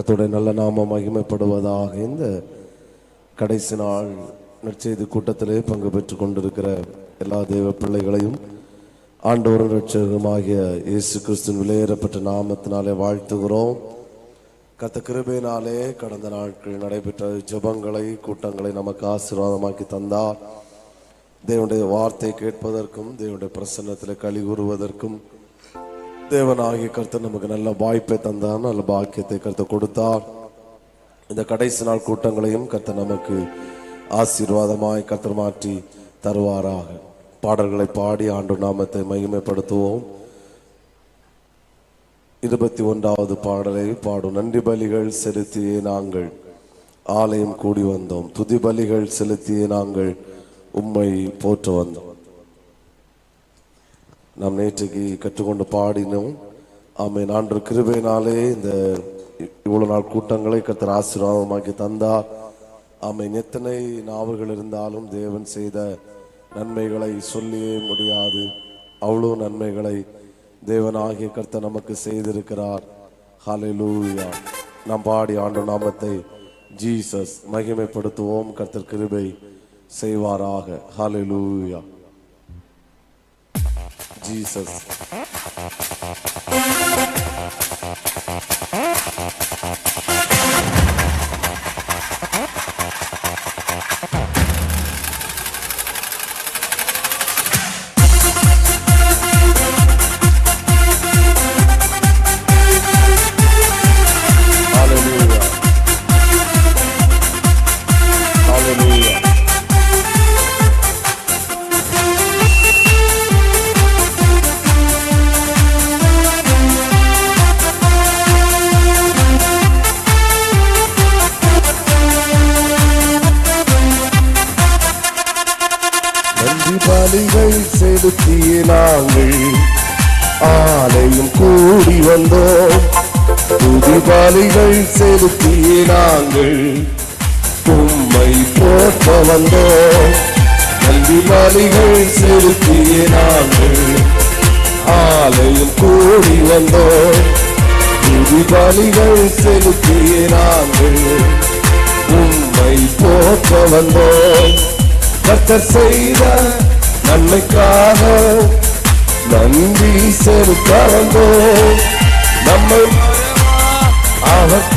கர்த்தருடைய நல்ல நாமம் மகிமைப்படுவதாக. இந்த கடைசி நாள் நற்செய்தி கூட்டத்திலே பங்கு பெற்றுக் கொண்டிருக்கிற எல்லா தேவ பிள்ளைகளையும் ஆண்டவரும் இரட்சகருமாகிய இயேசு கிறிஸ்துவின் விலையேறப்பட்ட நாமத்தினாலே வாழ்த்துகிறோம். கர்த்தர் கிருபையினாலே கடந்த நாட்களில் நடைபெற்ற ஜெபங்களை கூட்டங்களை நமக்கு ஆசீர்வாதமாக்கி தந்தார். தேவனுடைய வார்த்தை கேட்பதற்கும் தேவனுடைய பிரசன்னத்தில் களி கூறுவதற்கும் தேவனாகிய கர்த்தர் நமக்கு நல்ல வாய்ப்பை தந்தார், நல்ல பாக்கியத்தை கர்த்தர் கொடுத்தார். இந்த கடைசி நாள் கூட்டங்களையும் கர்த்தர் நமக்கு ஆசீர்வாதமாய் கர்த்தர் மாற்றி தருவாராக. பாடல்களை பாடி ஆண்டவர் நாமத்தை மகிமைப்படுத்துவோம். 21வது பாடலை பாடும். நன்றி பலிகள் செலுத்தியே நாங்கள் ஆலயம் கூடி வந்தோம், துதி பலிகள் செலுத்தியே நாங்கள் உம்மை போற்ற வந்தோம். நாம் நேற்றைக்கு கற்றுக்கொண்டு பாடினோம். ஆமென். ஆண்டவர் கிருபையினாலே இந்த இவ்வளவு நாள் கூட்டங்களை கர்த்தர் ஆசீர்வாதமாக்கி தந்தார். ஆமென். எத்தனை நாவல்கள் இருந்தாலும் தேவன் செய்த நன்மைகளை சொல்லியே முடியாது. அவ்வளோ நன்மைகளை தேவனாகிய கர்த்தர் நமக்கு செய்திருக்கிறார். ஹல்லேலூயா. நாம் பாடி ஆண்டவர் நாமத்தை ஜீசஸ் மகிமைப்படுத்துவோம். கர்த்தர் கிருபை செய்வாராக. ஹல்லேலூயா. ஜீசஸ். பலிகள் செலுத்தியே நாங்கள் ஆலயம் கூடி வந்தோம், துதி பலிகள் செலுத்தியே நாங்கள் உம்மை போற்ற வந்தோம். நன்றி பலிகள் செலுத்தியே நாங்கள் ஆலயம் கூடி வந்தோம், துதி பலிகள் செலுத்தியே நாங்கள் உம்மை போற்ற வந்தோம். கர்த்தர் செய்த நன்மைக்காக நன்றி செலுத்த வந்தோம். நம்மை அவர்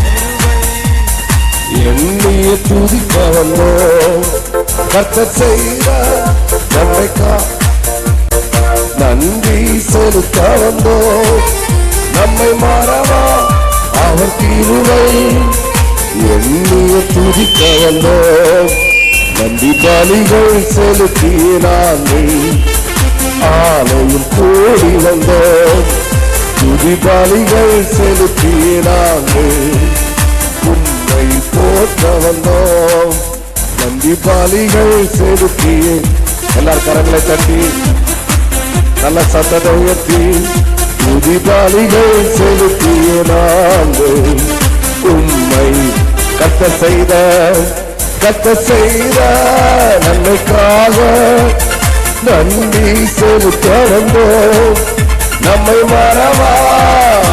எண்ணிய துதிக்க வந்தோம். கர்த்தர் செய்த நன்மைக்காக நன்றி செலுத்த வந்தோம். நம்மை மறவா அவர் கிருபை எண்ணிய துதிக்க வந்தோம். நன்றி பலிகள் செலுத்தியே நாங்கள் ஆலயம் கூடி வந்தோம், துதி பலிகள் செலுத்தியே நாங்கள் உம்மை போற்ற வந்தோம். நன்றி பலிகள் செலுத்தியே. எல்லாரும் கரங்களை தட்டி நல்ல சத்தத்தை உயர்த்தி துதி பலிகள் செலுத்தியே நாங்கள் உம்மை கர்த்தர் செய்த நன்மைக்காக நன்றி செலுத்த வந்தோம். நம்மை மறவா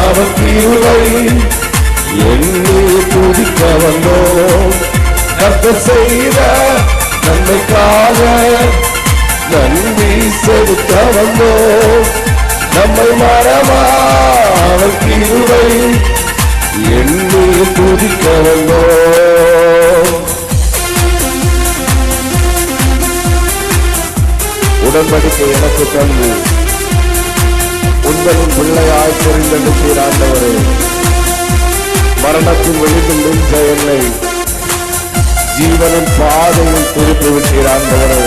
அவர் கிருபை எண்ணி துதிக்க வந்தோம். கர்த்தர் செய்த நன்மைக்காக நன்றி செலுத்த வந்தோம். நம்மை மறவா அவர் கிருபை எண்ணி துதிக்க வந்தோம். உடன்படிக்கை எனக்கு தந்து உங்களின் பிள்ளையாய் தெரிந்தெடுத்தீர் ஆண்டவரே. மரணத்தின் வெளியில் நின்ற என்னை ஜீவனின் பாதையில் திருப்பி விட்டீர் ஆண்டவரே.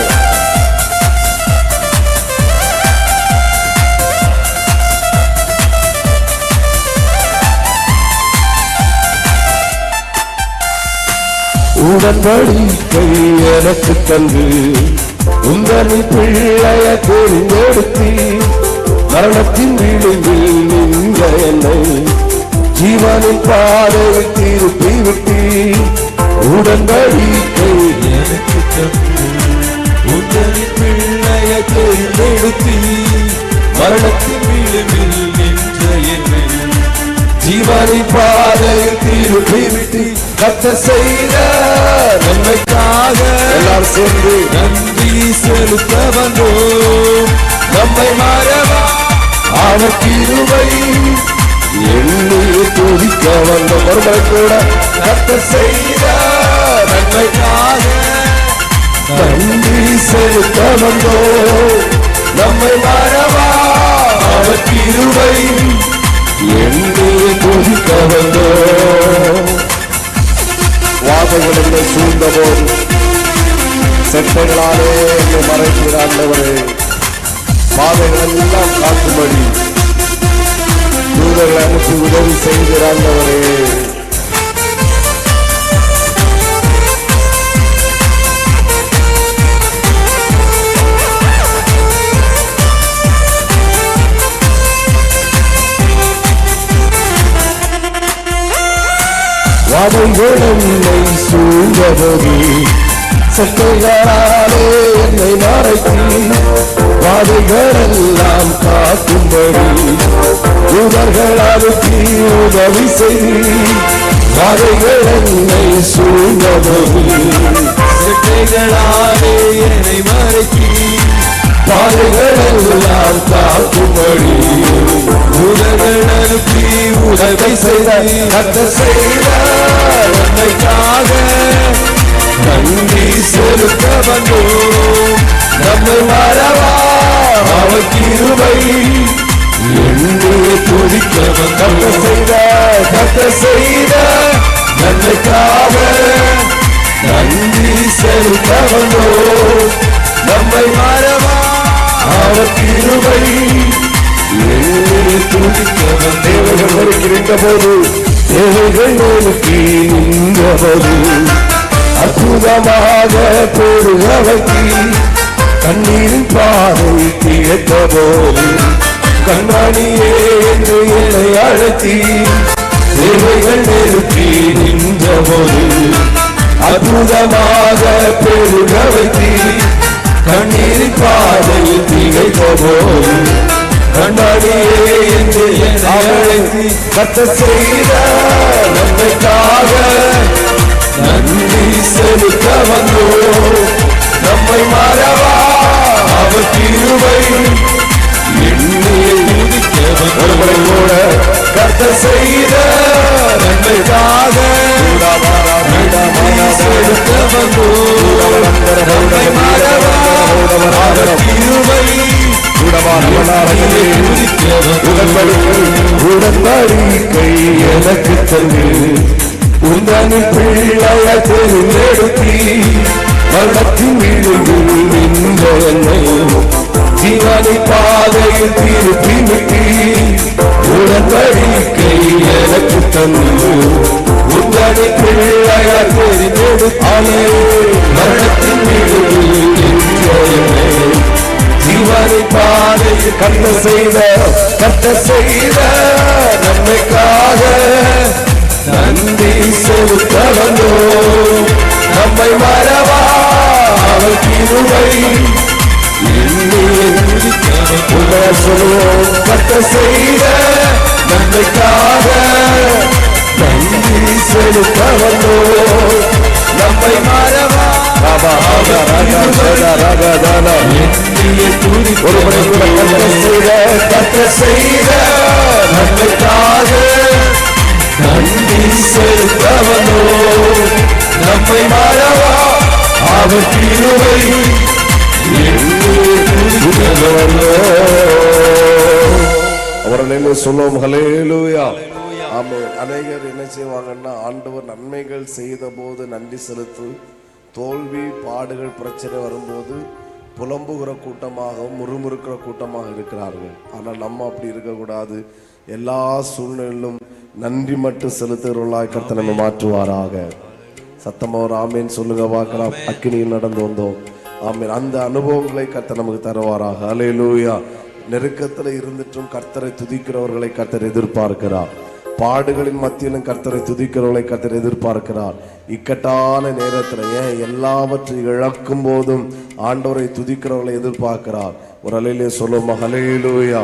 உடன்படிக்கை எனக்கு தந்து உங்களின் பிள்ளைய தெரிந்தெடுத்தி மரணத்தின் விளிம்பில் நின்ற என்னை ஜீவனின் பாதையில் திருப்பி விட்டி. உடன்படிக்கை எனக்கு தந்து உங்களின் பிள்ளைய தெரிந்தெடுத்தி மரணத்தின் விளிம்பில் நின்ற என்னை ஜீவனின் பாதையில் திருப்பி விட்டு கர்த்தர் செய்த நன்மைக்காக எல்லாரும் சேர்ந்து நன்றி செலுத்த வந்தோம். நம்மை மறவா அவர் கிருபை எண்ணி துதிக்க வந்தோம். ஒருமுறை கூட கர்த்தர் செய்த நன்மைக்காக நன்றி செலுத்த வந்தோம். நம்மை மறவா அவர் கிருபை எண்ணி துதிக்க வந்தோம். வாதைகள் என்னை சூழ்ந்தபோது செட்டைகளாலே என்னை மறைக்கிற ஆண்டவரே, பாதைகள் எல்லாம் காக்கும்படி தூதர்களை அனுப்பி உதவி செய்கிற ஆண்டவரே, வாதைகள் என்னை சூழ்ந்தபோது செட்டைகளாலே என்னை மறைத்து வாதைகள் எல்லாம் காக்கும்படி தூதர்கள் அனுப்பி உதவி செய்து வாதைகள் என்னை சூழ்ந்தபோது செட்டைகளாலே என்னை மறைத்து பாதைகள் எல்லாம் காக்கும்படி தூதர்கள் அனுப்பி உதவி செய்த கர்த்தர் செய்த நன்மைக்காக நன்றி செலுத்த வந்தோம். நம்மை மறவா அவர் கிருபை எண்ணி துதிக்க வந்தோம். கர்த்தர் செய்த நன்மைக்காக நன்றி செலுத்த வந்தோம். நம்மை மறவா அவர் கிருபை எண்ணி துதிக்க வந்தோம். தேவைகள் வருகின்ற போது தேவைகள் நோக்கி நின்றபோது அற்புதமாக போடுக வைத்தி கண்ணீரின் பாதை திகைத்த போது கண்ணாடியே என்று என்னை அழைத்தி தேவைகள் நெருக்கி நின்றபோது அற்புதமாக போடுக வைத்தி கண்ணீரின் பாதையில் திகைத்த போது கண்ணாடியே என்று என்னை அழைத்தி கர்த்தர் செய்த நன்மைக்காக நன்றி செலுத்த வந்தோம். நம்மை மறவா அவர் கிருபை எண்ணி துதிக்க ஒருவரை கூட கர்த்தர் செய்த நன்மைக்காக செலுத்த வந்தோம். நம்மை மறவா அவர் கிருபை உடன்படிக்கை எனக்கு தந்து உந்தனின் பிள்ளைய தெரிந்தெடுத்தி மரணத்தின் விழுந்து நின்ற என்னை ஜீவனை பாதையில் திருப்பி விட்டி உடன்படிக்கை எனக்கு தந்து உந்தனின் பிள்ளைய தெரிந்தெடுத்தாலே மரணத்தின் விழுந்து நின்ற என்னை ஜீவனை பாதையில் கர்த்தர் செய்த நன்மைக்காக நன்றி செலுத்த வந்தோம். நம்மை மறவா அவர் கிருபை எண்ணி சொல்லுவோம். கர்த்தர் செய்த நன்மைக்காக நன்றி செலுத்த வந்தோம். நம்மை மறவா ஒருவரை கூட கர்த்தர் செய்த நன்மைக்காக நன்றி செலுத்த வந்தோம். நம்மை மறவா அவர் கிருபை அவர்கள் என்ன சொல்லுவோம். ஹல்லேலூயா. ஆமென். அநேகர் என்ன செய்வாங்கன்னா, ஆண்டவர் நன்மைகள் செய்த போது நன்றி செலுத்து, தோல்வி பாடுகள் பிரச்சனை வரும்போது புலம்புகிற கூட்டமாகவும் முறுமுறுக்கிற கூட்டமாக இருக்கிறார்கள். ஆனால் நம்ம அப்படி இருக்கக்கூடாது. எல்லா சூழ்நிலையிலும் நன்றி மட்டும் செலுத்துகிறவர்களாய் கர்த்தர் நம்மை மாற்றுவாராக. சத்தமா ஒரு ஆமேன் சொல்லுங்க பார்க்கலாம். அக்கினியில் நடந்து வந்தோம். ஆமேன். அந்த அனுபவங்களை கர்த்தர் நமக்கு தருவாராக. ஹல்லேலூயா. நெருக்கத்தில் இருந்துட்டும் கர்த்தரை துதிக்கிறவர்களை கர்த்தர் எதிர்பார்க்கிறார். பாடுகளின் மத்தியிலும் கர்த்தரை துதிக்கிறவர்களை கர்த்தர் எதிர்பார்க்கிறார். இக்கட்டான நேரத்தில் ஏன் எல்லாவற்றையும் இழக்கும் போதும் ஆண்டவரை துதிக்கிறவர்களை எதிர்பார்க்கிறார். ஒரு அலையிலே சொல்லுமா ஹல்லேலூயா.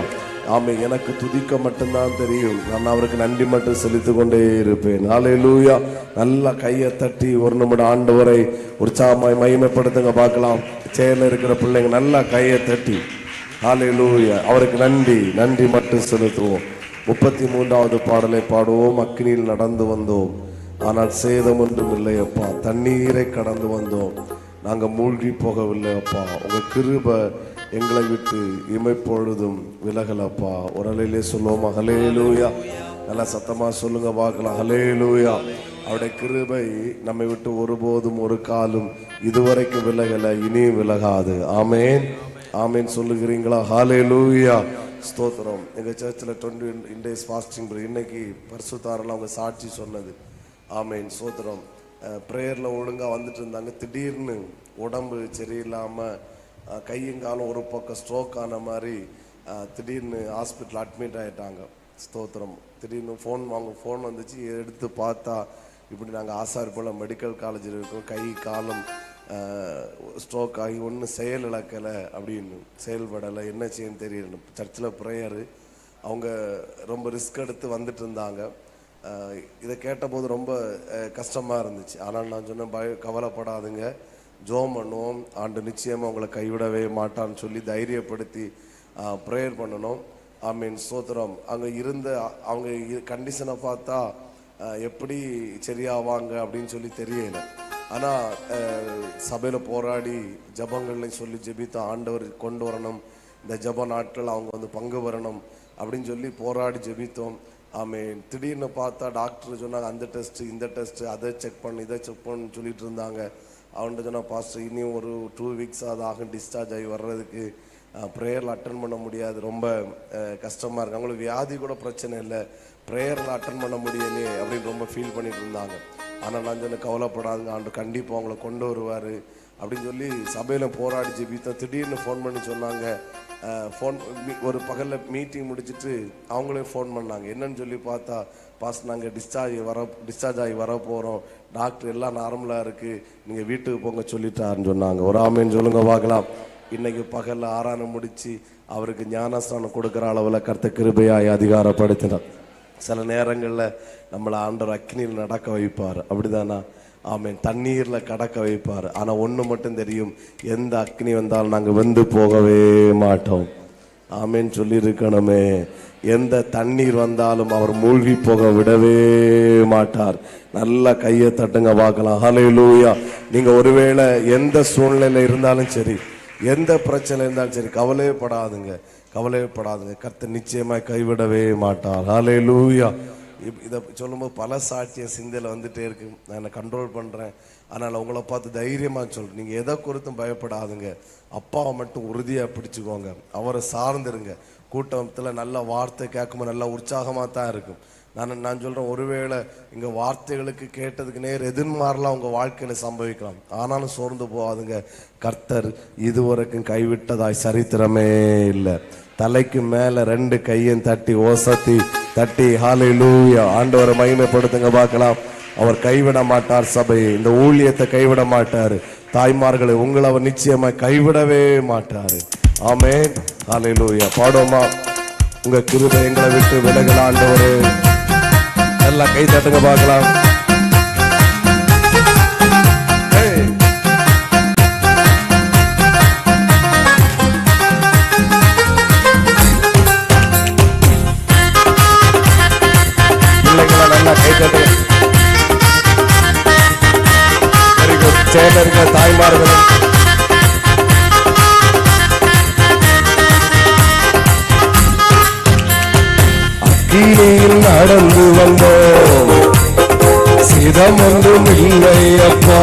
ஆமே, எனக்கு துதிக்க மட்டும்தான் தெரியும், நான் அவருக்கு நன்றி மட்டும் செலுத்திக் கொண்டே இருப்பேன். ஹல்லேலூயா. நல்ல கையை தட்டி ஒரு நிமிடம் ஆண்டவரை உற்சாகமாய் மகிமைப்படுத்துங்க பார்க்கலாம். சேர்ல இருக்கிற பிள்ளைங்க நல்ல கையை தட்டி ஹல்லேலூயா அவருக்கு நன்றி மட்டும் செலுத்துவோம். 33வது பாடலை பாடுவோம். அக்கினியில் நடந்து வந்தோம், ஆனால் சேதம் ஒன்றும் இல்லை அப்பா. தண்ணீரை கடந்து வந்தோம், நாங்க மூழ்கி போகவில்லை அப்பா. உங்க கிருபை எங்களை விட்டு இமைப்பொழுதும் விலகலப்பா. ஒரு அலையிலே சொல்லுவோமா? ஹல்லேலூயா. நல்லா சத்தமா சொல்லுங்க பார்க்கலாம். ஹல்லேலூயா. அவருடைய கிருபை நம்மை விட்டு ஒருபோதும் ஒரு காலும் இதுவரைக்கும் விலகல, இனியும் விலகாது. ஆமேன் ஆமேன் சொல்லுகிறீங்களா? ஹல்லேலூயா. ஸ்தோத்திரம். எங்க சர்ச்சில் 20 days ஃபாஸ்டிங் இன்னைக்கு பரிசுத்தாரெல்லாம் அவங்க சாட்சி சொன்னது. ஆமேன் ஸ்தோத்திரம். ப்ரேயரில் ஒழுங்காக வந்துட்டு இருந்தாங்க, திடீர்னு உடம்பு சரியில்லாமல் கையங்காலம் ஒரு பக்கம் ஸ்ட்ரோக் ஆன மாதிரி திடீர்னு ஹாஸ்பிட்டல் அட்மிட் ஆகிட்டாங்க. ஸ்தோத்திரம். திடீர்னு ஃபோன் வந்துச்சு, எடுத்து பார்த்தா இப்படி நாங்கள் ஆசாரிப்பள்ள மெடிக்கல் காலேஜில் இருக்கோம், கை காலம் ஸ்ட்ரோக் ஆகி ஒன்றும் செயல் இழக்கலை அப்படின்னு, செயல்படலை, என்ன செய்யன்னு தெரியல. சர்ச்சில் ப்ரேயரு, அவங்க ரொம்ப ரிஸ்க் எடுத்து வந்துட்டு இருந்தாங்க. இதை கேட்டபோது ரொம்ப கஷ்டமாக இருந்துச்சு. ஆனால் நான் சொன்னேன், கவலைப்படாதுங்க, ஜோம் பண்ணுவோம், ஆண்டு நிச்சயமாக அவங்களை கைவிடவே மாட்டான்னு சொல்லி தைரியப்படுத்தி ப்ரேயர் பண்ணணும். ஆமீன் ஸ்தோத்திரம். அங்கே இருந்த அவங்க கண்டிஷனை பார்த்தா எப்படி சரியாவாங்க அப்படின்னு சொல்லி தெரியல. ஆனால் சபையில் போராடி ஜபங்கள்லையும் சொல்லி ஜெபித்த ஆண்டவர் கொண்டு வரணும், இந்த ஜப நாட்கள் அவங்க வந்து பங்கு வரணும் அப்படின்னு சொல்லி போராடி ஜெபித்தோம். ஆமீன். திடீர்னு பார்த்தா டாக்டர் சொன்னாங்க, அந்த டெஸ்ட்டு இந்த டெஸ்ட்டு, அதை செக் பண்ணு இதை செக் பண்ணு சொல்லிட்டு இருந்தாங்க. அவன்கிட்ட சொன்னால், பாஸ்டர் இனியும் ஒரு 2 weeks ஆகும் டிஸ்சார்ஜ் ஆகி வர்றதுக்கு, ப்ரேயரில் அட்டன் பண்ண முடியாது, ரொம்ப கஷ்டமாக இருக்குது. அவங்களுக்கு வியாதி கூட பிரச்சனை இல்லை, ப்ரேயரில் அட்டன் பண்ண முடியலையே அப்படின்னு ரொம்ப ஃபீல் பண்ணிட்டு இருந்தாங்க. ஆனால் நான் சொன்ன, கவலைப்படாதுங்க, ஆண்டு கண்டிப்பாக அவங்கள கொண்டு வருவார் அப்படின்னு சொல்லி சபையில் போராடி ஜெபித்தோம். திடீர்னு ஃபோன் பண்ணி சொன்னாங்க, ஒரு பகலில் மீட்டிங் முடிச்சுட்டு அவங்களே ஃபோன் பண்ணாங்க. என்னன்னு சொல்லி பார்த்தா, பாஸ் நாங்கள் டிஸ்சார்ஜ் ஆகி வர போகிறோம், டாக்டர் எல்லாம் நார்மலாக இருக்குது, நீங்கள் வீட்டுக்கு போங்க சொல்லிட்டாருன்னு சொன்னாங்க. ஒரு ஆமேன்னு சொல்லுங்க பார்க்கலாம். இன்றைக்கி பகலில் ஆராதனை முடித்து அவருக்கு ஞானஸ்தானம் கொடுக்குற அளவில் கர்த்தர் கிருபையாய் அதிகாரப்படுத்தினார். சில நேரங்களில் நம்மளை ஆண்டவர் அக்னியில் நடக்க வைப்பார், அப்படிதானா? ஆமேன். தண்ணீரில் கடக்க வைப்பார். ஆனால் ஒன்று மட்டும் தெரியும், எந்த அக்னி வந்தாலும் நாங்கள் வெந்து போகவே மாட்டோம். ஆமேன் சொல்லியிருக்கணுமே. எந்த தண்ணீர் வந்தாலும் அவர் மூழ்கி போக விடவே மாட்டார். நல்ல கையை தட்டுங்க பார்க்கலாம். ஹல்லேலூயா. நீங்கள் ஒருவேளை எந்த சூழ்நிலையில் இருந்தாலும் சரி, எந்த பிரச்சனை இருந்தாலும் சரி, கவலைப்படாதுங்க. கர்த்தர் நிச்சயமாக கைவிடவே மாட்டார். ஹல்லேலூயா. இதை சொல்லும்போது பல சாட்சிய சிந்தையில் வந்துட்டே இருக்கு, நான் என்னை கண்ட்ரோல் பண்ணுறேன். அதனால் உங்களை பார்த்து தைரியமாக சொல்கிறேன், நீங்கள் எதை குறித்தும் பயப்படாதுங்க. அப்பாவை மட்டும் உறுதியாக பிடிச்சிக்கோங்க, அவரை சார்ந்துருங்க. கூட்டத்தில் நல்ல வார்த்தை கேட்கும்போது நல்ல உற்சாகமாக தான் இருக்கும். நான் சொல்கிறேன், ஒருவேளை இங்கே வார்த்தைகளுக்கு கேட்டதுக்கு நேர் எதிர்மாறலாம் உங்கள் வாழ்க்கையில் சம்பவிக்கலாம். ஆனாலும் சோர்ந்து போகாதுங்க. கர்த்தர் இதுவரைக்கும் கைவிட்டதாய் சரித்திரமே இல்லை. தலைக்கு மேலே 2 கையும் தட்டி ஓசத்தி தட்டி ஹல்லேலூயா ஆண்டவரை மகிமைப்படுத்துங்க பார்க்கலாம். அவர் கைவிட மாட்டார் சபையை, இந்த ஊழியத்தை கைவிட மாட்டார். தாய்மார்களை உங்களை அவர் நிச்சயமாக கைவிடவே மாட்டார். ஆமென் ஹல்லேலூயா. பாடுவோமா? உங்க கிருபை எங்களை விட்டு விலகல ஆண்டவரே. எல்லாம் கை தட்டுங்க பார்க்கலாம். சேர்ந்த தாய்மார்கள் அக்கினியில் நடந்து வந்தோம், சிதம் ஒன்றும் இல்லை அப்பா.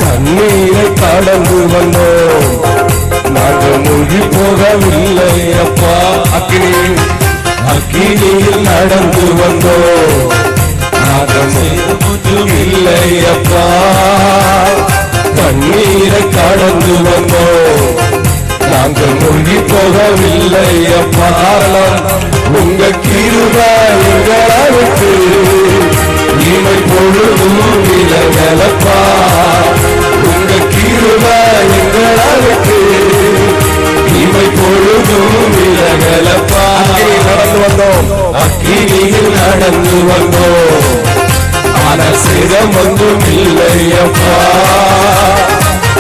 தண்ணீரை கடந்து வந்தோம், நாங்கள் மூழ்கி போகவில்லை அப்பா. அக்கினியில் நடந்து வந்தோம், இல்லை அப்பா. தண்ணீரை கடந்து வந்தோம், நாங்கள் மூழ்கி போகவில்லை அப்பா. உங்க கிருபை எங்களுக்கு இமை பொழுதும் விலகலப்பா. உங்க கிருபை எங்களுக்கு இமை பொழுதும் விலக விலகலப்பா. நடந்து வந்தோம், அக்கினியில் நடந்து வந்தோம், ஆனால் சேதம் ஒன்றும் இல்லையப்பா.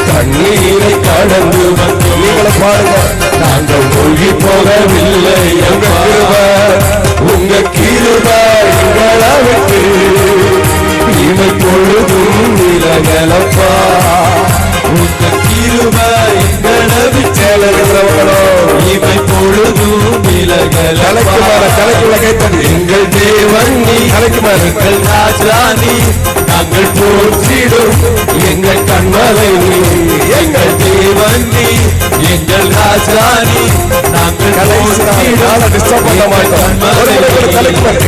தண்ணீரை கடந்து வந்தோம், நீங்களை பாருங்க, நாங்கள் மூழ்கி போகவில்லை. உங்க கிருபை எங்களை விட்டு இமை பொழுதும் விலகலப்பா. உங்க கிருபை எங்களை விட்டு இமை பொழுதும் விலகலப்பா. எங்கள் தேவன் நீ, எங்கள் ராஜா நீ, நாங்கள் போற்றிடும் எங்கள் கண்மலை நீ. எங்கள் தேவன் நீ, எங்கள் ராஜா நீ, நாங்கள்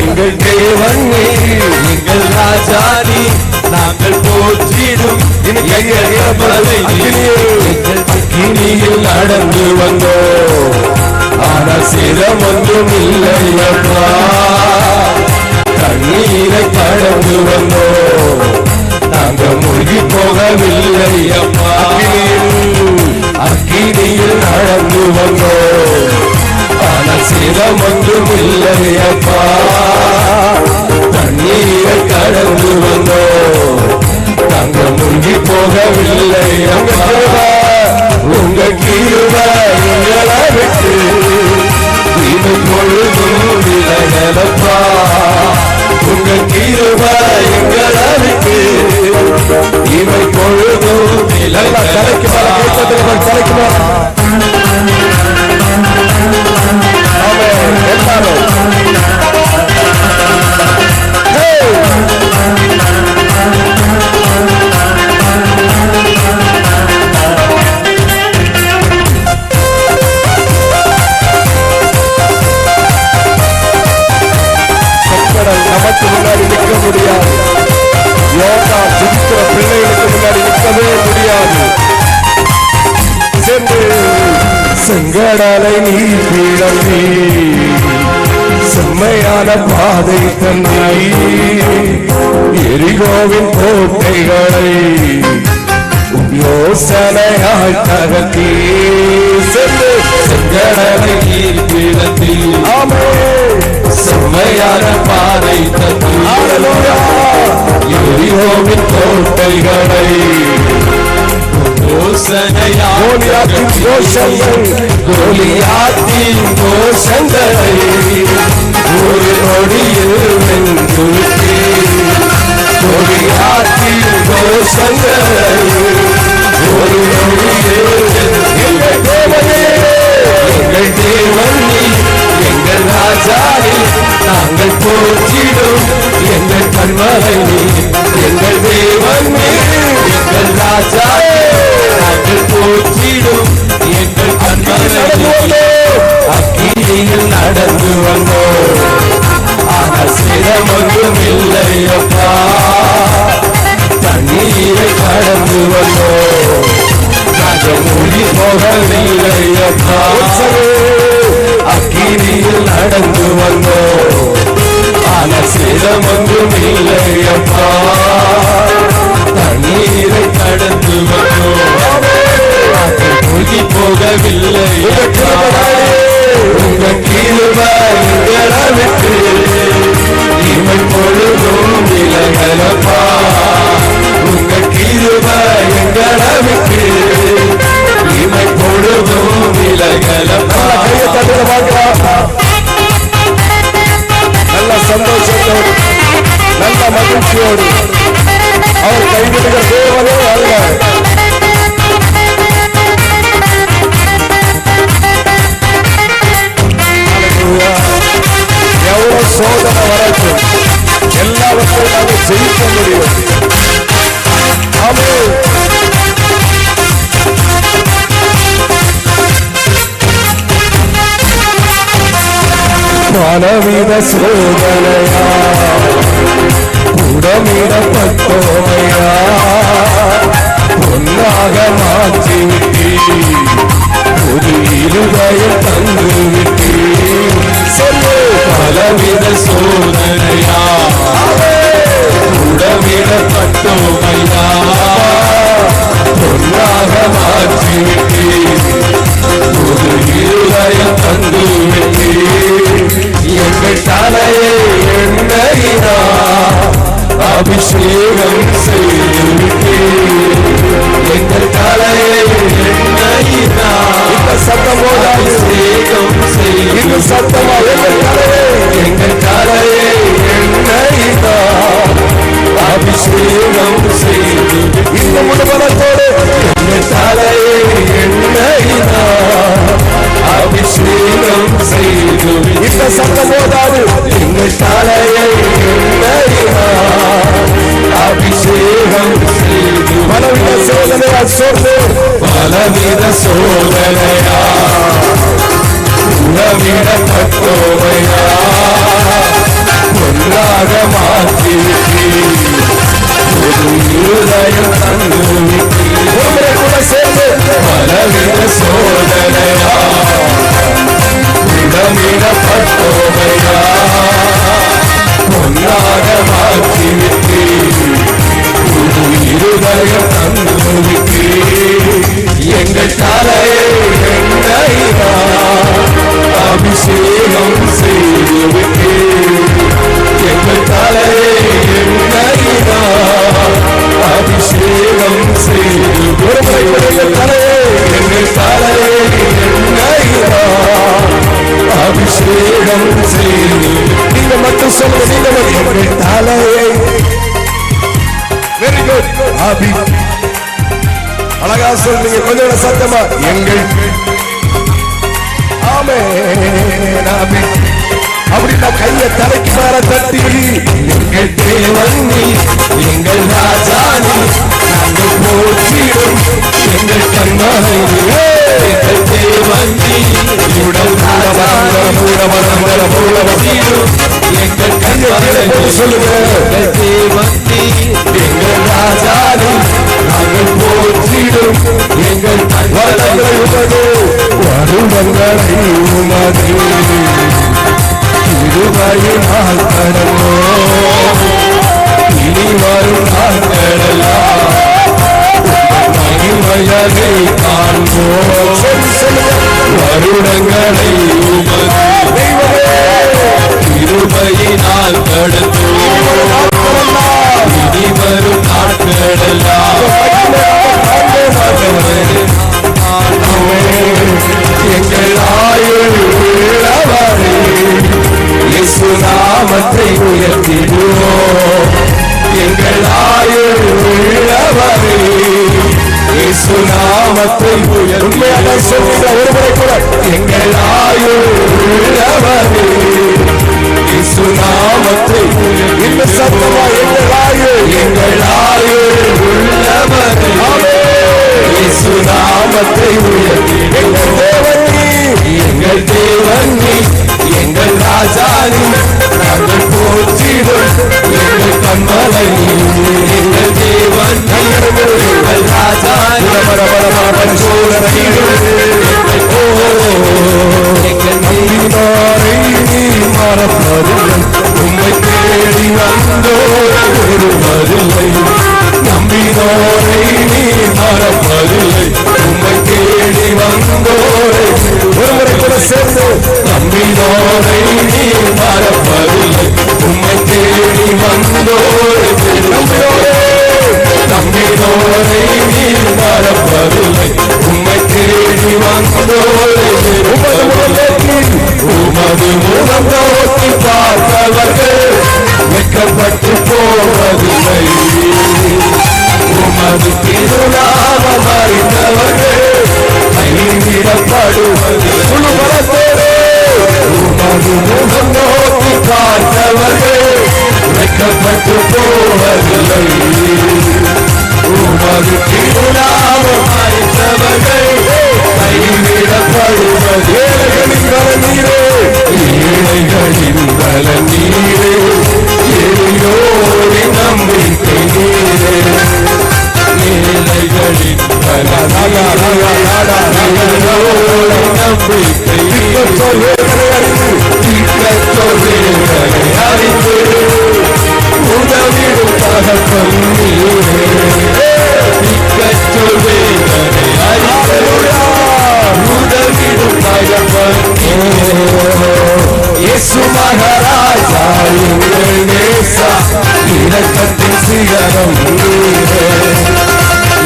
எங்கள் தேவன் நீ, எங்கள் ராஜா நீ, நாங்கள் போற்றிடும் எங்கள் கண்மலை நீ. எங்கள் அக்கினியில் நடந்து வந்தோம், ஆனால் சேதம் ஒன்றும் இல்லையப்பா. தண்ணீரை கடந்து வந்தோம், நாங்கள் மூழ்கி போகவில்லை அப்பா. அக்கினியில் நடந்து வந்தோம், ஆனால் சேதம் ஒன்றும் இல்லை அப்பா. தண்ணீரை கடந்து வந்தோம், நாங்கள் மூழ்கி போகவில்லை அப்பா. உங்க கிருபை எங்களை விட்டு இமை பொழுதும் விலகலப்பா. உங்க கிருபை எங்களை விட்டு இமை பொழுதும் விலகலப்பா. நமக்கு முன்னாடி நிற்க முடியாது, யோகா ஜெபிக்கிற பிள்ளைகளுக்கு முன்னாடி நிற்கவே முடியாது. சென்று செங்கடலை நீர் பிளந்தீ, செம்மையான பாதை தந்தீ, எரிகோவின் கோட்டைகளை யோசனையாய் தகர்த்தீ. செங்கடலை நீர் பிளந்தீ, செம்மையான பாதை தந்தீ, எரிகோவின் கோட்டைகளை கோலியாத்தின் கோஷங்களை ஒரு நொடியில் வென்றுவிட்டே. கோலியாத்தின் கோஷங்களை ஒரு நொடியில் எங்கள் தேவனே, எங்கள் தேவன் நீ, எங்கள் ராஜா நீ, நாங்கள் போற்றிடும் எங்கள் கண்மலை நீ. எங்கள் தேவன் நீ, எங்கள் ராஜா நாங்கள் போற்றிடும் எங்கள் கண்மலை நீ. அக்கினியில் நடந்து வந்தோம், ஆனால் சேதம் ஒன்றும் இல்லையப்பா. தண்ணீரை கடந்து வந்தோம், நாங்கள் மூழ்கி போகவில்லையப்பா. அக்கினியில் நடந்து வந்தோம், ஆனால் சேதம் ஒன்றும் இல்லையப்பா. தண்ணீரை கடந்து வந்தோம், மூழ்கி போகவில்லை. உங்க கிருபை எங்களை விட்டு இமை பொழுதும் விலகலப்பா. உங்க கிருபை எங்களை விட்டு இமை பொழுதும் விலகலப்பா. நல்ல சந்தோஷத்தோடு, நல்ல மகிழ்ச்சியோடு, அவர் கைவிடுகிற தேவனே அல்ல. எவ்வளவு சோதனை வரட்டும், எல்லாவற்றையும் நாங்கள் ஜெயிக்க முடியும். ஆமென். பலவித சோதனையா புடமிடப்பட்டோமையா, பொன்னாக மாற்றிவிட்டீ, புது இருதயம் தந்துவிட்டீ. பலவித சோதனையா புடமிடப்பட்டோமையா, பொன்னாக மாற்றிவிட்டீ, புது இருதயம் தந்துவிட்டீ. அபிஷேகம் செய்து எங்கள் தலையை எண்ணெயினால் இந்த சத்தம் போதாது. அபிஷேகம் செய்து இன்னும் சத்தமா எங்கள் தலையை எண்ணெயினால் அபிஷேகம் செய்து இந்த முழுவலத்தோடு எங்கள் தலையை எண்ணெயினால் அபிஷேகம் செய்து இந்த சத்தம் போதாது. எங்கள் தலையை எண்ணெயினால் அபிஷேகம் செய்து பலவித சோதனையால் சோர்ந்து பலவித சோதனையா உணவிடப்பட்டோமையா ஒன்றாக மாற்றிவிட்டீர் ஒரு இருதயம் தந்துவிட்டீர் ஒருவரை கூட சேர்ந்து பலவித சோதனையா உணவிடப்பட்டோமையா ஒன்றாக மாற்றிவிட்டீர் ஒரு இருதயம் தந்துவிட்டீர் எங்கள் தலையை எண்ணெயினால் அபிஷேகம் செய்து எங்கள் தலையை எண்ணெயினால் அபிஷேகம் செய்து எங்கள் தலையை எங்கள் தலையை எண்ணெயினால் அபிஷேகம் செய்து நீங்க மட்டும் சொல்லுங்க. நீங்க மட்டும் எங்கள் தலையை வெரி குட். அழகா சொல்றீங்க. கொஞ்சம் சத்தமா எங்கள் அப்படின்னா கையை தலைக்கு மேல தட்டி எங்கள் தேவன் நீ எங்கள் ராஜா நீ நாங்கள் போற்றிடும் எங்கள் கண்மலை எங்கள் தேவன் நீ உடல் ராஜா போற்றிடும் எங்கள் கண்மலை சொல்லுங்க. எங்கள் தேவன் நீ எங்கள் ராஜா நீ நாங்கள் போற்றிடும் எங்கள் கண்மலை வருடங்களை உமது இருவயினால் கடந்தோ இனி வரும் நாட்களெல்லாம் மகிமையை காண்போம் வருடங்களை உமது இருவயினால் கடந்தோ இனி வரும் நாட்களெல்லாம் எங்கள் ஆயுள் உள்ளவரே இயேசு நாமத்தை உயர்த்திடுவோம் எங்கள் ஆயுள் உள்ளவரே இயேசு நாமத்தை உயர்த்தியாக சொல்கிற ஒருவரை கூட எங்கள் ஆயுள் உள்ளவரே இயேசு நாமத்தை இந்த சத்தமா எங்கள் ஆயுள் உள்ளவரே இயேசு நாமத்தை உயர்த்தி எங்கள் தேவன் நீ எங்கள் தேவன் நீ எங்கள் ராஜா நீ நாங்கள் போற்றிடும் எங்கள் கண்மலை எங்கள் தேவன் நீ எங்கள் ராஜா எங்கள் நீரோரை நீ மறப்பதில்லை உம்மை தேடி வந்தோர் வருவதில்லை நம்பினோரை நீ மறப்பதில்லை உம்மை தேடி வந்தோரை ஒருவரை கூட சேர்ந்து நம்பினோரை நீ மறப்பதில்லை உம்மை தேடி வந்தோரை நம்பினோரை நீ மறப்பதில்லை உம்மை தேடி வந்தோரை உமது முகம் நோக்கி பார்த்தவர்கள் வெட்கப்பட்டு போவதில்லை உமது திருநாமம் அறிந்தவர்கள் கைவிடப்படுவதில்லை உமது முகம் நோக்கி பார்த்தவர்கள் வெட்கப்பட்டு போவதில்லை உமது திருநாமம் அறிந்தவர்கள் கைவிடப்படுவதில்லை ஏழைகளின் பல நீரே எளியோரின் நம்பிக்கை நீரே ஏழைகளின் பல நம்பிக்கை அறிந்து உதவிடும் தகப்பன் நீரே உதவிடும் தகப்பன் இயேசு மகாராஜா சிகரம் நீரே.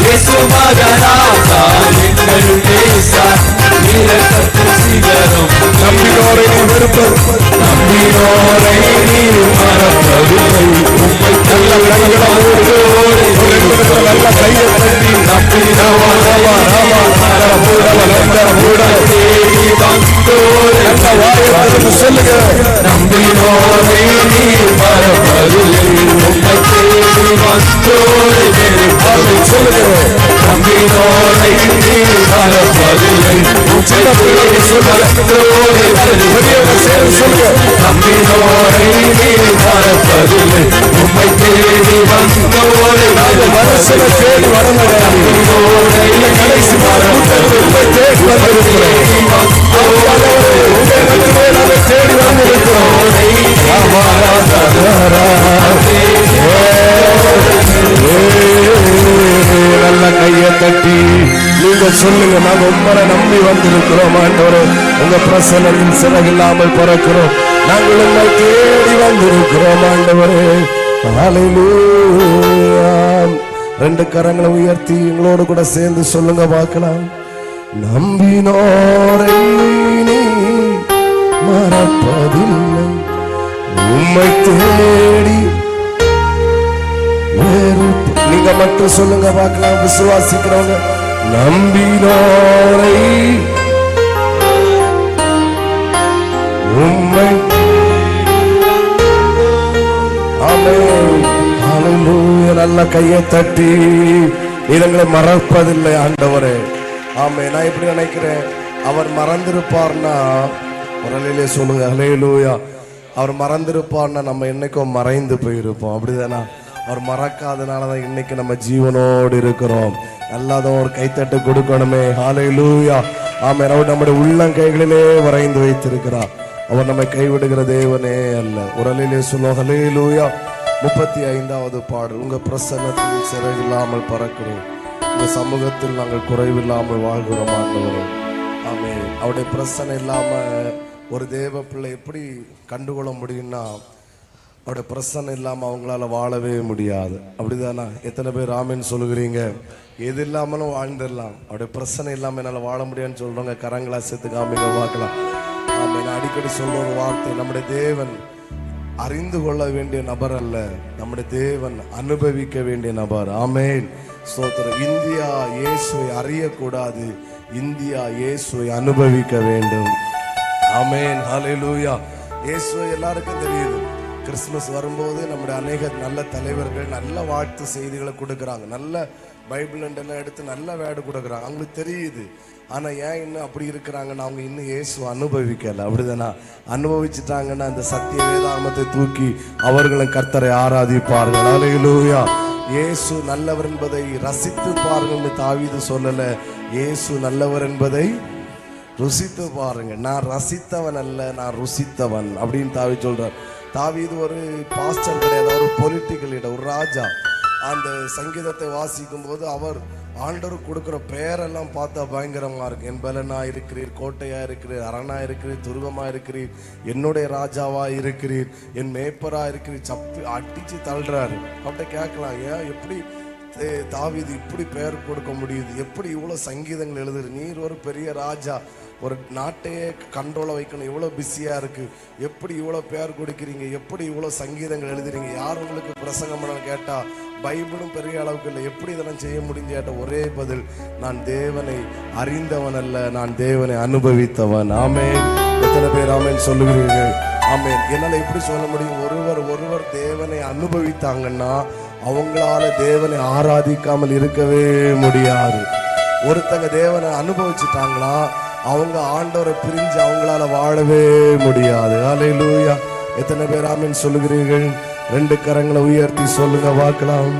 இயேசு மகனாதா எங்கள் நேசா, இரக்கத்தின் சிகரம். நம்பினோரை நீ வெறுப்பது, நம்பினோரை நீ மறப்பதில்லை. உம்மை நல்ல கண்களோடு நல்ல கையை தட்டி நம்பினோரை சொல்லுங்க. நம்பினோரை நீ மறப்பதில்லை. உம்மை தேடி வந்தோரை சொல்லுங்க. நம்பினோரை நீ மறப்பதில்லை. சின்ன பிள்ளைகளை சொல்லுங்க. நம்பினோரை நீ மறப்பதில்லை. உம்மை தேடி வந்தோரை மனசுல தேடி வரல. நம்பினோரை கடைசி உம்மை தேடி வந்திருக்கிறோம். தேடி வந்திருக்கிறோம். நல்ல கையை தட்டி நீங்க சொல்லுங்க. நாங்க உங்களை நம்பி வந்திருக்கிறோம் ஆண்டவரே. உங்க பிரசன்னத்தின் சிறகில்லாமல் பறக்கிறோம். நாங்கள் உங்களை தேடி வந்திருக்கிறோம் ஆண்டவரே. ஹல்லேலூயா. ரெண்டு கரங்களை உயர்த்தி எங்களோடு கூட சேர்ந்து சொல்லுங்க பார்க்கலாம். நம்பினோரை நீ மறப்பதில்லை. உம்மை தேடி நீங்க மட்டும் சொல்லுங்க பார்க்கலாம். விசுவாசிக்கிறவங்க. நம்பினோரை உம்மை. ஆமென். ஹல்லேலூயா. நல்ல கையை தட்டி இதங்களை மறப்பதில்லை ஆண்டவரே. ஆமென். நான் எப்படி நினைக்கிறேன், அவர் மறந்திருப்பார்னா குரலிலே சொல்லுங்க. ஹல்லேலூயா. அவர் மறந்திருப்பார்னா நம்ம என்னைக்கும் மறைந்து போயிருப்போம். அப்படிதானா? அவர் மறக்காதனாலதான் இன்னைக்கு நம்ம ஜீவனோடு இருக்கிறோம். எல்லாரும் ஒரு கைத்தட்டு கொடுக்கணுமே. ஹல்லேலூயா. ஆமென். அவர் நம்முடைய உள்ளங்கைகளிலே வரைந்து வைத்திருக்கிறார். அவர் நம்மை கைவிடுகிற தேவனே அல்ல. குரலிலே சொல்லுவோம். ஹல்லேலூயா. 35வது பாடல். உங்க பிரசன்னத்தில் சிறகில்லாமல் பறக்கிறோம். உங்க சமூகத்தில் நாங்கள் குறைவில்லாமல் வாழ்கிறோம் ஆண்டவரே. ஆமென். அவருடைய பிரசன்னம் இல்லாம ஒரு தேவ பிள்ளை எப்படி கண்டுகொள்ள முடியும்னா, அவருடைய பிரசன்னம் இல்லாம அவங்களால வாழவே முடியாது. அப்படிதானா? எத்தனை பேர் ஆமென் சொல்லுகிறீங்க? எது இல்லாமலும் வாழ்ந்துடலாம், அவருடைய பிரசன்னம் இல்லாம என்னால வாழ முடியாதுன்னு சொல்றவங்க கரங்களா சேர்த்து காமிங்க பார்க்கலாம். ஆமென். அடிக்கடி சொல்ற ஒரு வார்த்தை, நம்முடைய தேவன் அறிந்து கொள்ள வேண்டிய நபர் அல்ல, நம்முடைய தேவன் அனுபவிக்க வேண்டிய நபர். ஆமென். ஸ்தோத்திரம். இந்தியா இயேசுவை அறியக்கூடாது, இந்தியா இயேசுவை அனுபவிக்க வேண்டும். ஆமென். ஹல்லேலூயா. இயேசுவை எல்லாருக்கும் தெரியுது. கிறிஸ்துமஸ் வரும்போது நம்முடைய அநேக நல்ல தலைவர்கள் நல்ல வாழ்த்து செய்திகளை கொடுக்குறாங்க, நல்ல பைபிள் எல்லாம் எடுத்து நல்ல வேர்டு கொடுக்குறாங்க, அவங்களுக்கு தெரியுது. ஆனா ஏன் இன்னும் அப்படி இருக்கிறாங்கன்னா, அவங்க இன்னும் இயேசு அனுபவிக்கல. அப்படிதானா? அனுபவிச்சுட்டாங்கன்னா இந்த சத்திய வேதாகமத்தை தூக்கி அவர்களும் கர்த்தரை ஆராதிப்பார்கள். ஹல்லேலூயா. இயேசு நல்லவர் என்பதை ரசித்து பாருங்கன்னு தாவீது சொல்லல, இயேசு நல்லவர் என்பதை ருசித்து பாருங்க. நான் ரசித்தவன் அல்ல, நான் ருசித்தவன் அப்படின்னு தாவீது சொல்றார். தாவீது ஒரு பாஸ்டர் கிடையாது, ஒரு பொலிட்டிக்கல் லீடர், ஒரு ராஜா. அந்த சங்கீதத்தை வாசிக்கும் போது அவர் ஆண்டவர் கொடுக்குற பெயரெல்லாம் பார்த்தா பயங்கரமா இருக்கு. என் பலனா இருக்கிறீர், கோட்டையா இருக்கிறீர், அரணா இருக்கிறீர், துருவமா இருக்கிறீர், என்னுடைய ராஜாவா இருக்கிறீர், என் மேய்ப்பரா இருக்கிறீர். சப்பி அடிச்சு தள்ளுறாரு. அவர்கிட்ட கேட்கலாம், ஏன் எப்படி தாவீது இப்படி பெயர் கொடுக்க முடியுது, எப்படி இவ்வளவு சங்கீதங்கள் எழுதுரு, நீர் ஒரு பெரிய ராஜா, ஒரு நாட்டையே கண்ட்ரோல வைக்கணும், இவ்வளவு பிஸியா இருக்கு, எப்படி இவ்வளவு பெயர் கொடுக்கிறீங்க, எப்படி இவ்வளவு சங்கீதங்கள் எழுதுறீங்க, யார் உங்களுக்கு பிரசங்கம் பண்ண கேட்டா பைபிளும் பெரிய அளவுக்கு இல்லை, எப்படி இதெல்லாம் செய்ய முடிஞ்சு கேட்ட ஒரே பதில், நான் தேவனை அறிந்தவன் அல்ல, நான் தேவனை அனுபவித்தவன். ஆமென். எத்தனை பேர் ஆமென் சொல்லுகிறீர்கள்? ஆமென். என்னால எப்படி சொல்ல முடியும்? ஒருவர் தேவனை அனுபவித்தாங்கன்னா அவங்களால தேவனை ஆராதிக்காமல் இருக்கவே முடியாது. ஒருத்தங்க தேவனை அனுபவிச்சுட்டாங்களா அவங்க ஆண்டவரை பிரிஞ்சு அவங்களால வாழவே முடியாது. ஹல்லேலூயா. எத்தனை பேர் ஆமென் சொல்லுகிறீர்கள்? ரெண்டு கரங்களை உயர்த்தி சொல்லுங்க பார்க்கலாம்.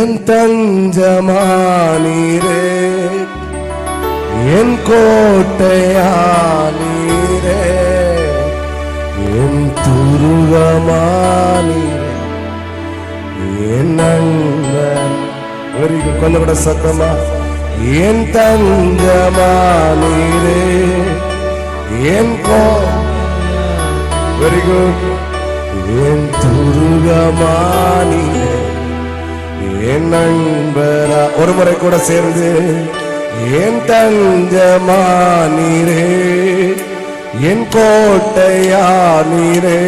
என் தஞ்சமானீரே, என் கோட்டையானீரே, என் துருவமானீரே, என் நண்பன். கொஞ்சம் கூட சத்தமா. என் தஞ்சமானீரே, என் வெரி குட். என் துருகமானீரே, என் நண்பரா. ஒரு முறை கூட சேர்ந்து, என் தஞ்சமானீரே, என் கோட்டையானீரே,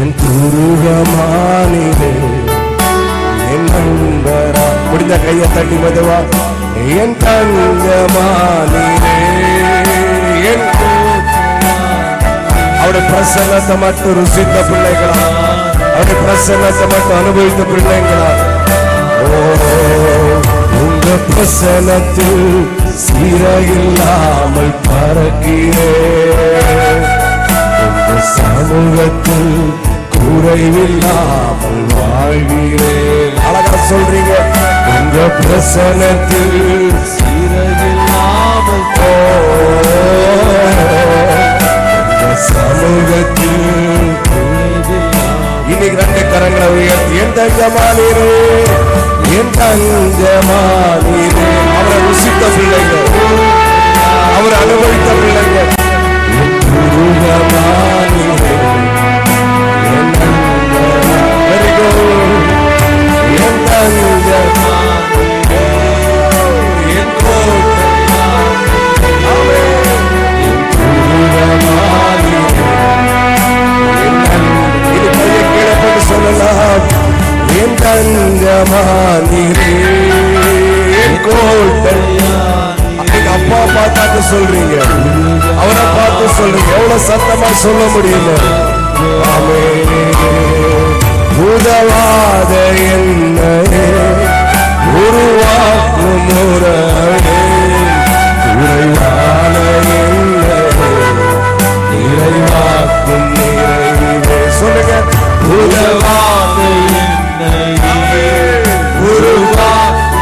என் துருகமானீரே, என் நண்பரா. முடிஞ்ச கையை தட்டி மெதுவா. என் தஞ்சமானீரே, என் அவருடைய பிரசன்னத்தை மட்டும் ருசித்த பிள்ளைகளா, அவருடைய பிரசன்னத்தை மட்டும் அனுபவித்த பிள்ளைங்களா. ஓ, உங்க பிரசன்னத்தில் சீரையில்லாமல் பறக்கிறேன், உங்க சமூகத்தில் குறைவில்லாமல் வாழ்கிறேன். அழகா சொல்றீங்க. உங்க பிரசன்னத்தில் சீரையில்லாமல் சமூகத்தில். இன்னைக்கு ரெண்டு கரங்களை உயர்த்தி, என் தஞ்சமானீரே, என் தஞ்சமானீரே. அவரை ருசித்த பிள்ளைங்க, அவரை அனுபவித்த பிள்ளைங்க. என் துருகமானீரே, என் நண்பரா. Very good. என் தஞ்சமானீரே, என் கோட்டையானீரே, என் துருகமானீரே. இது கையை கீழே போட்டு சொல்லலாம். என் தஞ்சமானீரே, என் கோட்டையானீரே. அப்பா பார்த்தாட்டு சொல்றீங்க, அவரை பார்த்து சொல்றீங்க. எவ்வளவு சத்தமா சொல்ல முடியல. உதவாத என்னையே உருவாக்கும் முறையே, உறைவான என்னையே நிறைவாக்கும் நிறைவே. சொல்லுங்க. உதவாத என்னையே உருவாக்கும்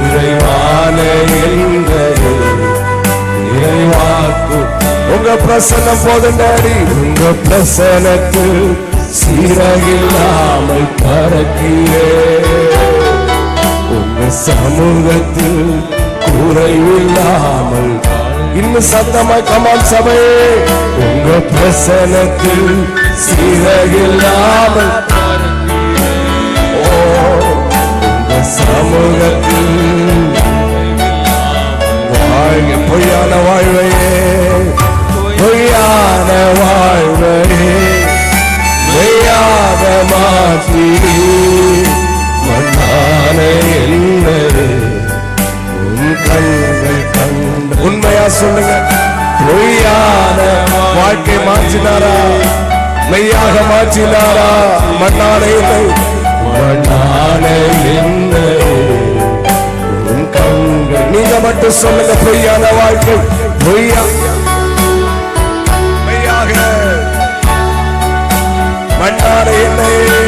உறைவான என்னையே நிறைவாக்கும். உங்க பிரசன்னம் போதும் டாடி. உங்க பிரசனத்தில் சீரகில்லாமல் பறக்கிறேன், உங்க சமூகத்தில் குறைவில்லாமல். இன்னும் சத்தமாய் கமான் சபையே. உங்க பிரசனத்தில் சீரகில்லாமல், ஓ, உங்க சமூகத்தில் வாழ்க. பொய்யான வாழ்வையே, பொய்யான வாழ்வையே மெய்யாக மாற்றி மண்ணான என்னையே உன் கண்கள் கண்ட. உண்மையா சொல்லுங்க. பொய்யான வாழ்க்கை மாற்றினாரா, மெய்யாக மாற்றினாரா? மண்ணான என்னை, மண்ணான என்னையே உன் கண்கள். நீங்க மட்டும் சொல்லுங்க. பொய்யான வாழ்க்கை, பொய்யா மெய்யாக மண்ணான என்னையே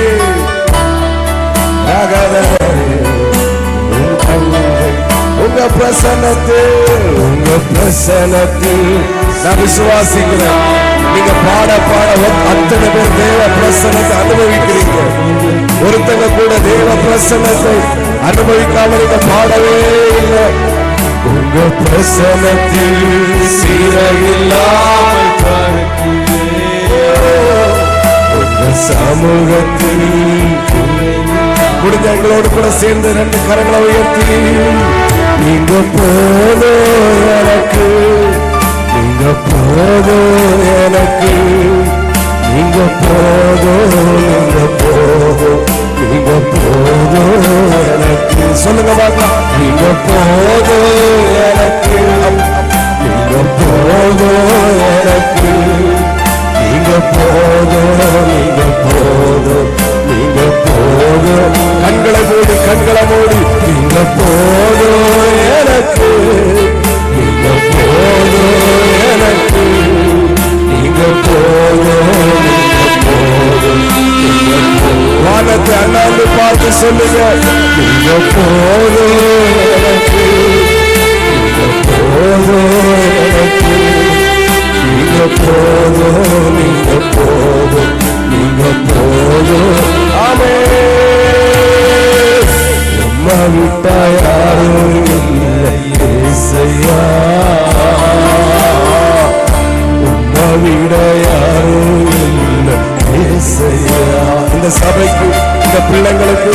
உன் கண்கள். உங்க பிரசன்னத்தில், உங்க பிரசன்னத்தில் நான் விசுவாசிக்கிறேன். நீங்க பாட பாட அத்தனை பேர் தேவ பிரசன்னத்தை அனுபவிக்கிறீங்க. ஒருத்தங்க கூட தேவ பிரசன்னத்தை அனுபவிக்காம நீங்க பாடவே இல்லை. உங்க பிரசன்னத்தில் சீரகில்லாமல் பறக்கிறேன், உங்க சமூகத்தில். முடிஞ்ச எங்களோடு கூட சேர்ந்து ரெண்டு கரங்களை உயர்த்தி, நீங்க போதும் எனக்கு, நீங்க போதும் எனக்கு, நீங்க போதும், நீங்க போதும், நீங்க போதும் எனக்கு. சொல்லுங்க பார்க்கலாம். நீங்க போதும் எனக்கு, நீங்க போதும் எனக்கு, நீங்க போதும், நீங்க போதும், நீங்க போதும். கண்களை மூடி, கண்களை மூடி. நீங்க போதும் எனக்கு, நீங்க போதும் எனக்கு, நீங்க போதும், நீங்க போதும், நீங்க போதும். வானத்தை அண்ணாந்து பார்த்து சொல்லுங்க. நீங்க போதும் எனக்கு, நீங்க போதும் எனக்கு, நீங்க போதும், நீங்க போதும், நீங்க போதும். ஆமென். உம்மை விட்டா யாரும் இல்லை இயேசையா, உம்மை விட யாரும் இல்லை இயேசையா. இந்த சபைக்கு இந்த பிள்ளைங்களுக்கு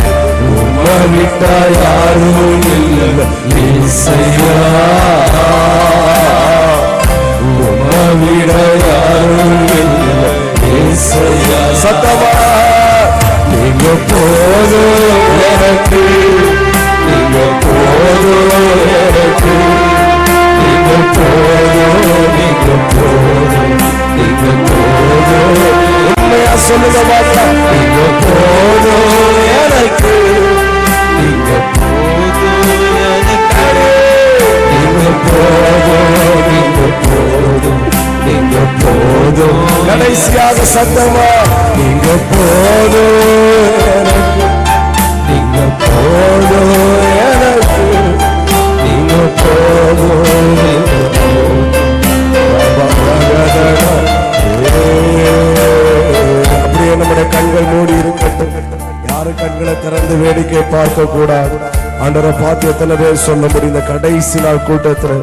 உம்மை விட யாரும் இல்லை இயேசையா. உம்மை விட யாரும் இல்லை இயேசையா. சத்தமா நீங்க போதும் எனக்கு, நீங்க போதும் எனக்கு, நீங்க போதும், நீங்க போதும், நீங்க போதும். உண்மையா சொல்லுங்க பாப்பா, நீங்க போதும் எனக்கு, நீங்க போதும் எனக்கு, நீங்க போதும், நீங்க போதும், நீங்க போதும். கடைசியாக சத்தமா நீங்க போதும் எனக்கு, நீங்க போதும் எனக்கு, நீங்க போதும், நீங்க போதும். அப்படியே நம்முடைய கண்கள் மூடி இருக்கட்டும். யாரும் கண்களை திறந்து வேடிக்கை பார்க்க கூடாது. ஆண்டவரை பார்த்து எத்தனை பேர் சொல்ல முடியும், இந்த கடைசி நாள் கூட்டத்துல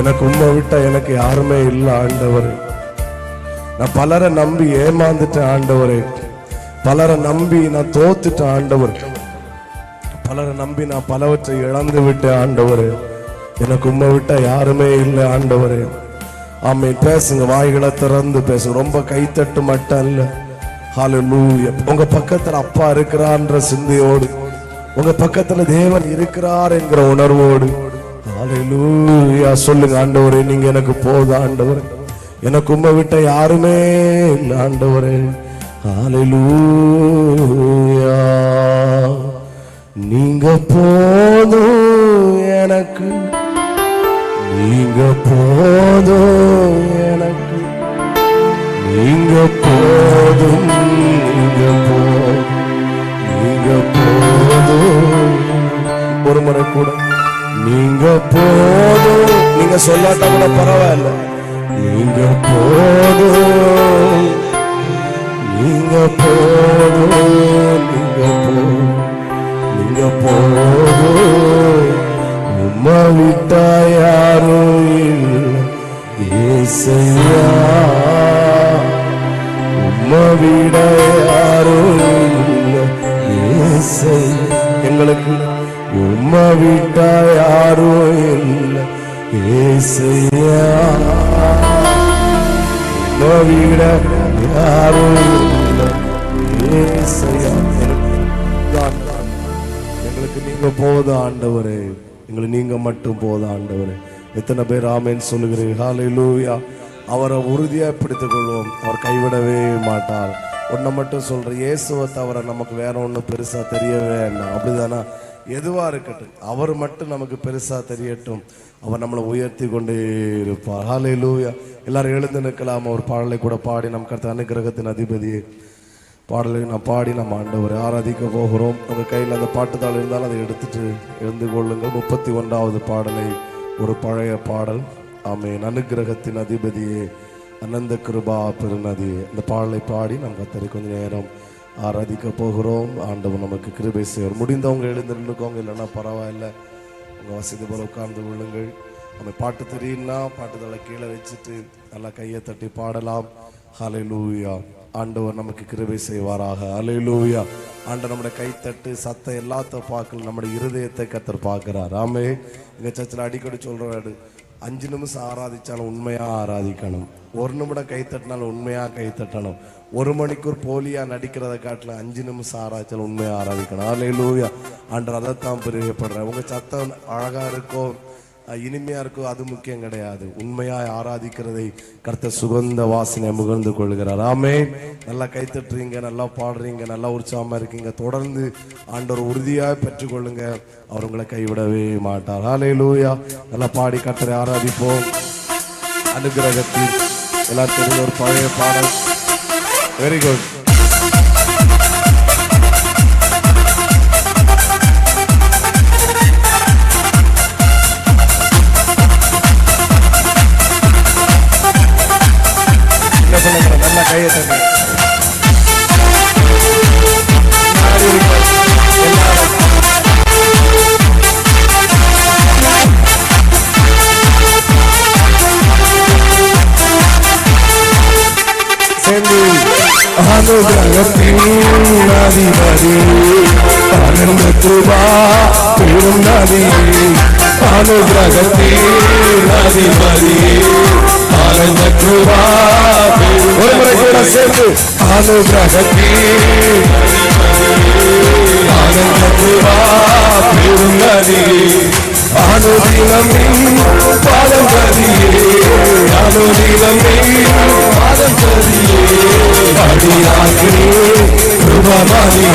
எனக்கு உண்மை விட்டா எனக்கு யாருமே இல்லை ஆண்டவரே. நான் பலரை நம்பி ஏமாந்துட்டேன் ஆண்டவரே, பலரை நம்பி நான் தோத்துட்டேன் ஆண்டவர், பலரை நம்பி நான் பலவற்றை இழந்து விட்டேன் ஆண்டவரே. எனக்கு உண்மை விட்டா யாருமே இல்லை ஆண்டவரே. ஆமென். பேசுங்க, வாய்களை திறந்து பேசுங்க. ரொம்ப கைத்தட்டு மட்டும் இல்ல. ஹல்லேலூயா. உங்க பக்கத்துல அப்பா இருக்கிறார்ன்ற சிந்தையோடு, உங்க பக்கத்துல தேவன் இருக்கிறார் என்கிற உணர்வோடு ஹல்லேலூயா சொல்லுங்க. ஆண்டவரே நீங்க எனக்கு போதும் ஆண்டவரே, எனக்கு உம்மை விட்ட யாருமே இல்லை ஆண்டவரே. ஹல்லேலூயா. நீங்க போதும் எனக்கு, நீங்க போதும் எனக்கு, நீங்க போதும், நீங்க போதும், நீங்க போதும். ஒரு முறை கூட நீங்க போதும், நீங்க சொல்லாட்டா கூட பரவாயில்ல. நீங்க போதும், நீங்க போதும், நீங்க போதும், நீங்க போதும். உம்மை விட்டா யாரும் இல்லை இயேசையா. உம்மை விட யாரும் இல்லை இயேசையா. எங்களுக்கு உம்மை விட்டா யாரும் இல்லை இயேசையா. உம்மை விட யாரும் இல்லை இயேசையா. எங்களுக்கு நீங்க போதும் ஆண்டவரே, எங்களுக்கு நீங்க மட்டும் போதும் ஆண்டவரே. எத்தனை பேர் ஆமென் சொல்லுகிறீர்கள்? ஹல்லேலூயா. அவரை உறுதியா பிடித்துக் கொள்வோம், அவர் கைவிடவே மாட்டார். ஒன்றை மட்டும் சொல்றேன், இயேசுவை தவிர நமக்கு வேற ஒன்றும் பெருசா தெரியவே வேண்டாம். அப்படிதானா? எதுவா இருக்கட்டும், அவர் மட்டும் நமக்கு பெருசா தெரியட்டும். அவர் நம்மளை உயர்த்தி கொண்டே இருப்பார். ஹல்லேலூயா. எல்லாரும் எழுந்து நிற்கலாம். ஒரு பாடலை கூட பாடி நம் கர்த்தர் அனுக்கிரகத்தின் அதிபதியே பாடலை நான் பாடி நம்ம ஆண்டவரை ஆராதிக்க போகிறோம். உங்கள் கையில் அந்த பாட்டுத்தாள் இருந்தாலும் அதை எடுத்துட்டு எழுந்து கொள்ளுங்கள். 31வது பாடலை, ஒரு பழைய பாடல். ஆமென். அனுக்கிரகத்தின் அதிபதியே, அனந்த கிருபா பெருநதியே, இந்த பாடலை பாடி நம் கர்த்தரை கொஞ்ச நேரம் ஆராதிக்க போகிறோம். ஆண்டவர் நமக்கு கிருபை செய்வார். முடிந்தவங்க எழுந்து நின்றுக்கோங்க, இல்லைன்னா பரவாயில்ல, உங்கள் வசதி போல உட்கார்ந்து விழுங்கள். நம்ம பாட்டு தெரியும்னா பாட்டுத்தாளை கீழே வச்சுட்டு நல்லா கையை தட்டி பாடலாம். ஹல்லேலூயா. ஆண்டவர் நமக்கு கிருபை செய்வாராக. ஹல்லேலூயா. ஆண்டவர் நம்முடைய கைத்தட்டு சத்தம் எல்லாத்த பார்க்கல, நம்முடைய இருதயத்தை கர்த்தர் பார்க்கிறார். ஆமே. எங்க சர்ச்சில் அடிக்கடி சொல்றாரு, 5 நிமிஷம் ஆராதிச்சாலும் உண்மையா ஆராதிக்கணும், 1 நிமிடம் கைத்தட்டினாலும் உண்மையா கைத்தட்டணும், 1 மணிக்கூர் போலியா நடிக்கிறத காட்டில 5 நிமிஷம் ஆராய்ச்சாலும் உண்மையா ஆராதிக்கணும். ஹல்லேலூயா. ஆண்டவர் அதைத்தான் பிரியப்படுறேன். உங்க சத்தம் அழகா இருக்கோ இனிமையா இருக்கோ அது முக்கியம் கிடையாது, உண்மையாய் ஆராதிக்கிறதை கர்த்தர் சுகந்த வாசனை முகர்ந்து கொள்கிறார். ஆமே. நல்லா கைத்தட்டுறீங்க, நல்லா பாடுறீங்க, நல்லா உற்சாகமா இருக்கீங்க. தொடர்ந்து ஆண்டவர் உறுதியாக பெற்றுக்கொள்ளுங்க, அவர் உங்களை கைவிடவே மாட்டார். ஹல்லேலூயா. நல்லா பாடி கர்த்தரை ஆராதிப்போம். அனுக்கிரகத்தில் எல்லாரும் தெரிஞ்ச ஒரு பழைய பாடல். Very good. நல்லா கையை தண்ணி அதிபதி ஆனந்த கிருபா பெரும் நதி அனுகிரகத்தின் அதிபதி ஆனந்த கிருபா ஒரு முறை கூட சேர்ந்து அனுகிரகத்தின் ஆனந்த கிருபா பெரும் நதி அனுதினம் பாதம் கதியே அனுதினம் பாதம் கதியே அடியாகிறே ரூபமாதியே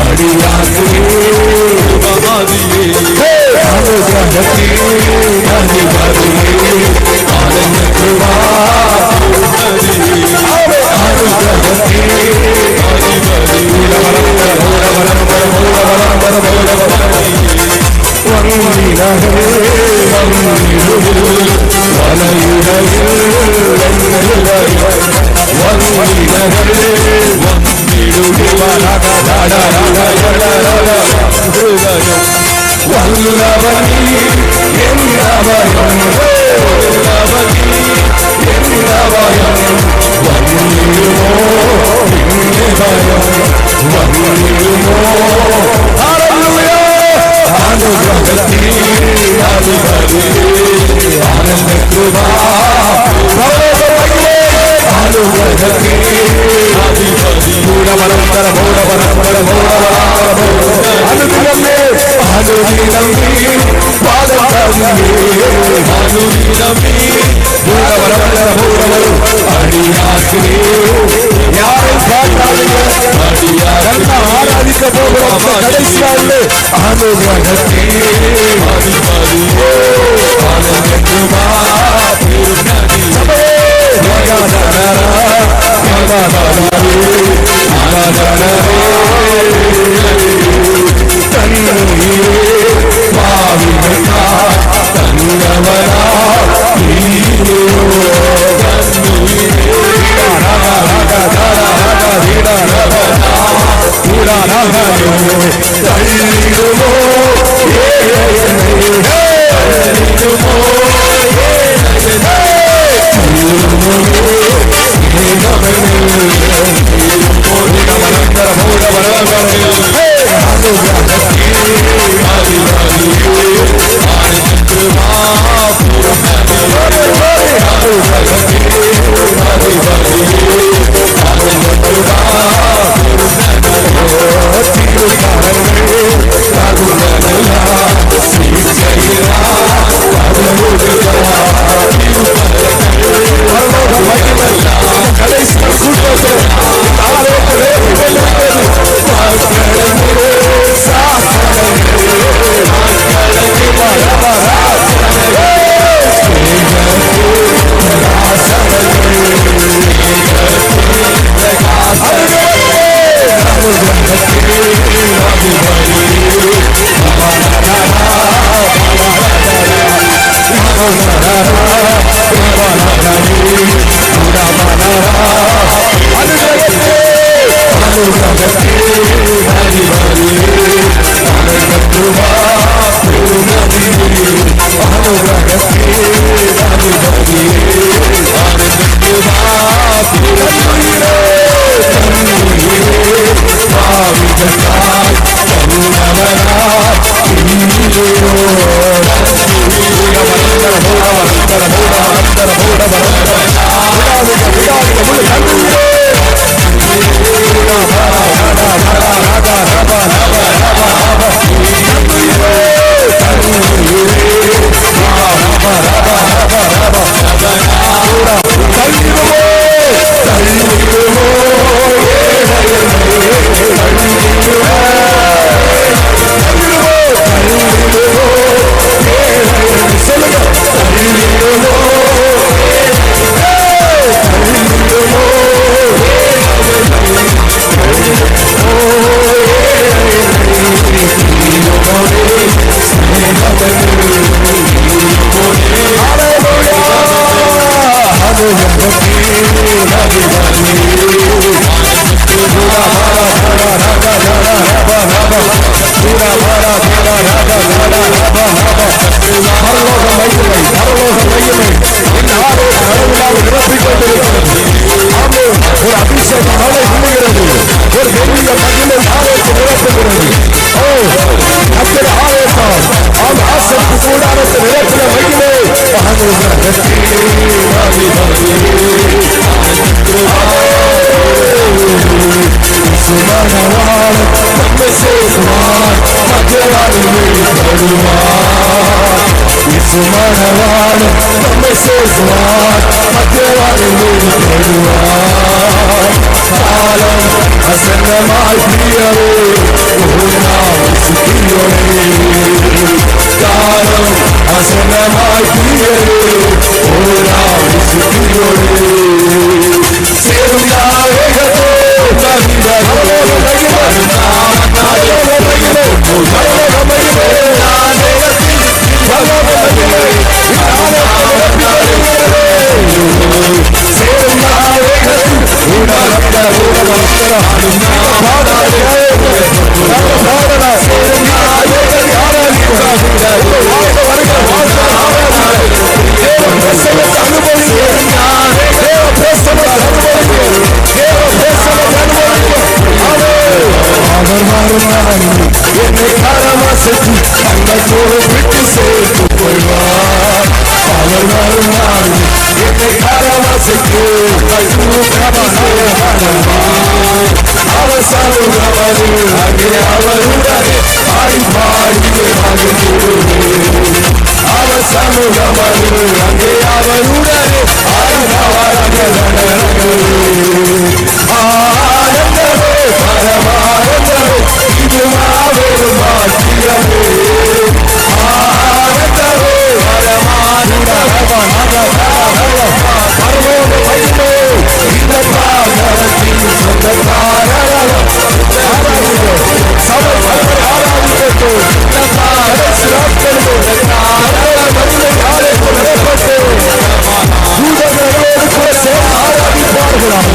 அடியாகிறே ரூபமாதியே அனுகிரகத்தே அதிபதியே ஆனந்த கிருபா அனுகிரகத்தே ஆராதிக்க போகிறோம் கடைசி நாளிலே அனுகிரகத்தே சேர்வார் மற்றவாறு வெளிப்படுவார். மணவாளன் நம்மை சேர்வார் மற்றவாறு வெளிப்படுவார். காலம் அசங்கமாய் பிரியவே நாம் சுற்றியோனே. காலம் அசங்கமாய் பிரியவே நாம் சுற்றியோனே. சேருந்தாவேகத்தோ என்னை காரமாசத்து தங்கத்தோடு விட்டு சேர்த்து கொள்வார். அவர் வருவார் என்னை காரமாசத்து அவர் சாலுவாரு அங்கே அவருடனே ஆய்வாய்வே அவர் சாலுவாரு அங்கே அவருடனே ஆய்வாய்வே ஆனந்தமே பரமானந்தமே இது மாபெரும் பாக்கியமே. ஆனந்தமே பரமோக மகிமை இந்த பாகத்தின் சொந்தக்காரர் சபை ஆராதிக்கட்டும். கடைசி நாட்களில் தூதர்களோடு கூட சேர்ந்து ஆராதிப்பார்களாக.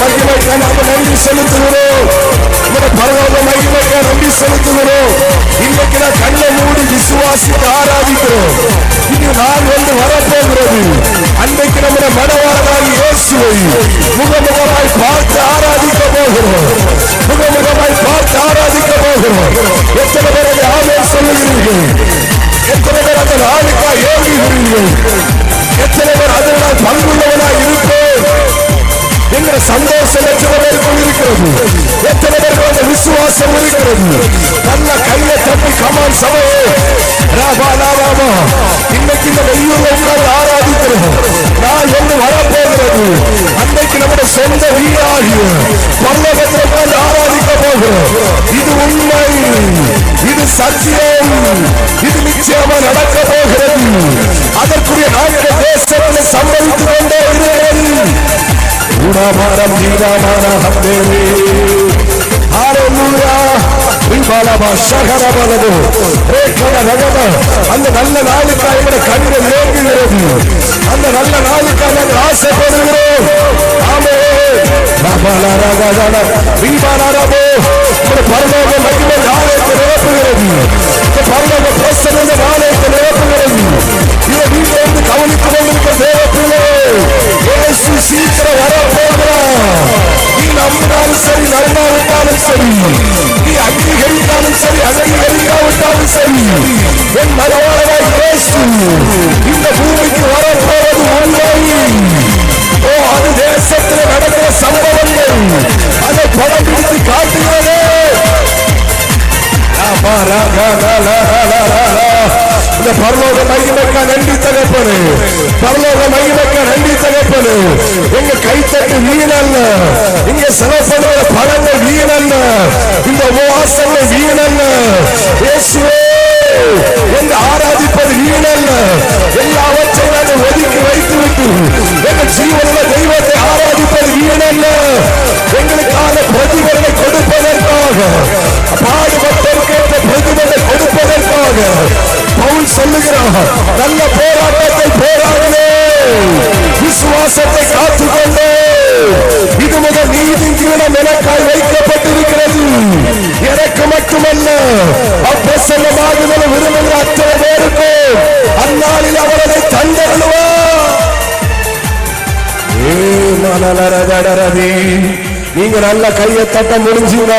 மகிமைக்கு நாங்கள் நன்றி செலுத்துகிறோம். பரலோக மகிமைக்கு நன்றி செலுத்துகிறோம். இன்னைக்கு நான் கண்ணை மூடி விசுவாசித்து ஆராதிக்கிறோம். இனி நான் வந்து வரப்போகிறது. அன்றைக்கு நம்முடைய மனவாளனாகி இயேசுவை முகமுகமாய் பார்த்து ஆராதிக்க போகிறோம். முகமுகமாய் பார்த்து ஆராதிக்க போகிறோம். எத்தனை பேர் அதை ஆமென் சொல்லுகிறீர்கள்? எத்தனை பேர் அந்த நாளுக்காக ஏங்குகிறீர்கள்? எத்தனை பேர் அதில் நான் பங்குள்ளவனாய் இருப்பேன் என்கிற சந்தோஷம் எத்தனை பேருக்குள் இருக்கிறது? எத்தனை பேருக்கு அந்த விசுவாசம் இருக்கிறது? நல்ல கையை தட்டி கமான் சபையே ராபா ராபா இன்னைக்கு இந்த வெள்ளியூர்ல உட்கார்ந்து ஆராதிக்கிறோம். நான் ஒன்று வரப்போகிறது. அன்னைக்கு நம்முடைய சொந்த வீடாகிய பரலோகத்தில் உட்கார்ந்து ஆராதிக்க போகிறோம். இது உண்மை, இது சத்தியம், இது நிச்சயமா நடக்க போகிறது. அதற்குரிய நாட்கள் தேசத்தில் சம்பவித்துக் கொண்டே இருக்கிறது. உணவரம் நீரமான ஹந்தேரே ஹalleluya விபாலபா ஷகரபலது ரேகன ரகத அந்த நல்ல நாளுக்காக நம்முடைய கண்கள் ஏங்குகிறது. அந்த நல்ல நாளுக்காக நாங்கள் ஆசைப்படுகிறோம். ஆமென். பாபல ரகதன விபாலரபோ நம்முடைய பரலோக மகிமை ஆலயத்தை நிரப்புகிறது. இந்த பரலோக பிரசன்னம் இந்த ஆலயத்தை நிரப்புகிறது. இதை வீட்டில் இருந்து கவனித்துக் கொண்டிருக்கிற தேவப்பிள்ளை இயேசு சீக்கிரம் வரப்போகிறார். நீ நம்பினாலும் சரி நம்பாவிட்டாலும் சரி, நீ அங்கீகரித்தாலும் சரி அங்கீகரிக்காவிட்டாலும் சரி, என் மனவாளனாய் இயேசு இந்த பூமிக்கு வரப்போவது உண்மை. ஓ அது தேசத்தில் நடக்கிற சம்பவங்கள் அதை படம் பிடித்து காட்டுகிறது. இந்த பரலோக மகிமைக்கு நன்றி தகப்பனே, பரலோக மகிமைக்கு நன்றி தகப்பனே. எங்க கைத்தட்டு வீணல்ல, இங்க செலப்படுற பணங்கள் வீணல்ல, இந்த உபவாசங்கள் வீணல்ல. இயேசுவே எங்க ஆராதிப்பது வீணல்ல. எல்லாவற்றையும் நாங்கள் ஒதுக்கி வைத்துவிட்டு எங்கள் ஜீவனுள்ள தெய்வத்தை ஆராதிப்பது வீணல்ல. எங்களுக்கான பிரதிபலனை கொடுப்பதற்காக, பாடுபட்டோருக்கு பிரதிபலனை கொடுப்பதற்காக பவுல் சொல்லுகிறார், நல்ல போராட்டத்தை போராடினே, விசுவாசத்தை காத்துக்கொண்டே, இது முதல் நீதியின் கிரீடம் எனக்காய் வைக்கப்பட்டிருக்கிறது. எனக்கு மட்டுமல்ல, அப்பிரசன்னமாகுதல் விரும்புகிற அத்தனை பேருக்கு நீங்க நல்ல கையை தட்ட முடிஞ்சீங்க.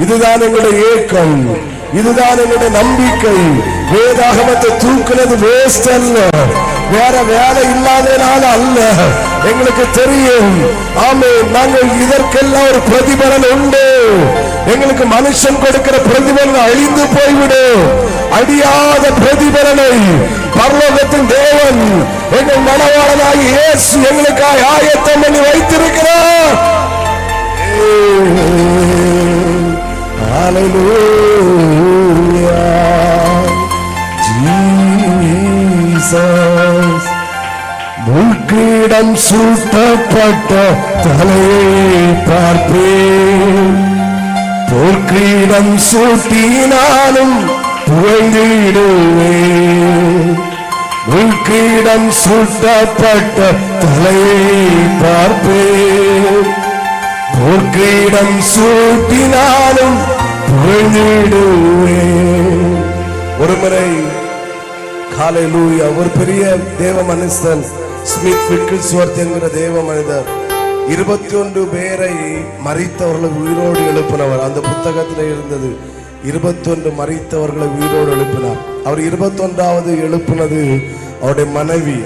இதுதான் எங்களுடைய ஏக்கம், இதுதான் எங்களுடைய நம்பிக்கை. வேதாகமத்தை தூக்குனது வேஸ்ட் அல்ல, வேற வேலை இல்லாதனால அல்ல. எங்களுக்கு தெரியும், ஆமென், நாங்கள் இதற்கெல்லாம் ஒரு பிரதிபலன் உண்டு. எங்களுக்கு மனுஷன் கொடுக்கிற பிரதிபலன் அழிந்து போய்விடும். அழியாத பிரதிபலனை பரலோகத்தின் தேவன் எங்கள் மனவாளனாகிய இயேசு எங்களுக்காக ஆயத்தம் பண்ணி வைத்திருக்கிறார். Hallelujah, Jesus. முள்கிடம் சூட்டப்பட்ட தலையை பார்ப்பேன், போர்க்கிடம் சூட்டினாலும் புகழ்ந்திடுவேன். முள்கிடம் சூட்டப்பட்ட தலையை பார்ப்பேன், போர்க்கிடம் சூட்டினாலும் புகழ்ந்திடுவேன். ஒரு முறை ஹல்லேலூயா, ஒரு பெரிய தேவ மனுஷன் ஸ்மித் விக்கிள்ஸ்வர்த் என்கிற தேவ மனிதர் 21 பேரை மரித்தவர்களை உயிரோடு எழுப்பினவர். அந்த புத்தகத்தில் இருந்தது 21 மரித்தவர்களை உயிரோடு எழுப்பினார். அவர் 21வது எழுப்பினது அவருடைய மனைவி.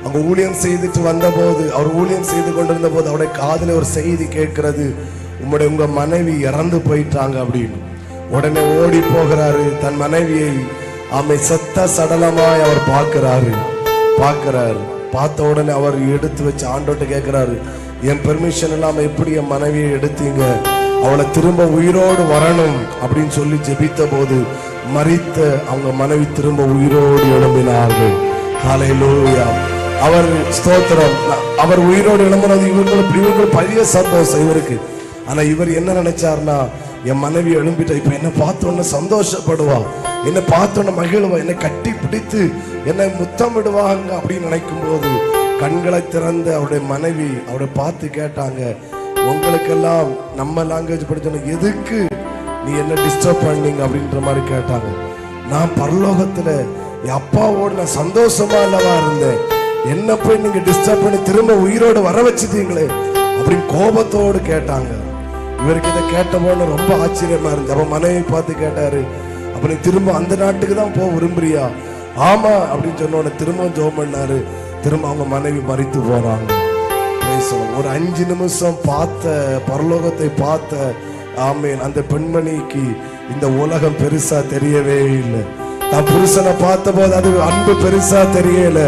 அங்க ஊழியம் செய்துட்டு வந்தபோது, அவர் ஊழியம் செய்து கொண்டிருந்த போது அவருடைய காதில் ஒரு செய்தி கேட்கிறது, உங்க மனைவி இறந்து போயிட்டாங்க அப்படின்னு. உடனே ஓடி போகிறாரு, தன் மனைவியை செத்த சடலமாய் அவர் பார்க்கிறாரு. பார்த்த உடனே அவர் எடுத்து வச்சு ஆண்டோட்ட கேட்கிறாரு, என் பெர்மிஷன் இல்லாம எப்படி என் மனைவியை எடுத்தீங்க, அவளை திரும்ப உயிரோடு வரணும் அப்படின்னு சொல்லி ஜெபித்த போது மரித்த அவங்க மனைவி திரும்ப உயிரோடு எழும்பினார்கள். ஹல்லேலூயா, அவர் ஸ்தோத்திரம். அவர் உயிரோடு எழும்பினது இவங்களுக்கு பெரிய சந்தோஷம் இவருக்கு. ஆனா இவர் என்ன நினைச்சார்னா, என் மனைவி எழும்பிட்டா, இப்ப என்ன பார்த்தோன்னு சந்தோஷப்படுவா, என்னை பார்த்தோன்னு மகிழ்வா, என்னை கட்டி பிடித்து என்னை முத்தமிடுவாங்க அப்படின்னு நினைக்கும் போது கண்களை திறந்து அவருடைய மனைவி அவரை பார்த்து கேட்டாங்க, உங்களுக்கெல்லாம் நம்ம லாங்குவேஜ் படிச்சோன்னு எதுக்கு நீ என்ன டிஸ்டர்ப் பண்ணீங்க அப்படின்ற மாதிரி கேட்டாங்க. நான் பரலோகத்துல என் அப்பாவோடு நான் சந்தோஷமா இல்லவா இருந்தேன், என்ன போய் நீங்க டிஸ்டர்ப் பண்ணி திரும்ப உயிரோடு வர வச்சுட்டீங்களே அப்படின்னு கோபத்தோடு கேட்டாங்க. இவருக்கு இதை கேட்டபோது ரொம்ப ஆச்சரியமா இருந்துச்சு. அப்ப மனைவி பார்த்து கேட்டாரு, அப்ப நீ திரும்ப அந்த நாட்டுக்கு தான் போக விரும்புறியா? ஆமா அப்படின்னு சொன்ன திரும்ப ஜெபம் பண்ணாரு. திரும்ப அவங்க மனைவி மரித்து போறாங்க. ஒரு 5 நிமிஷம் பரலோகத்தை பார்த்த ஆமேன் அந்த பெண்மணிக்கு இந்த உலகம் பெருசா தெரியவே இல்லை. நான் புருஷனை பார்த்த போது அது அன்பு பெருசா தெரியல.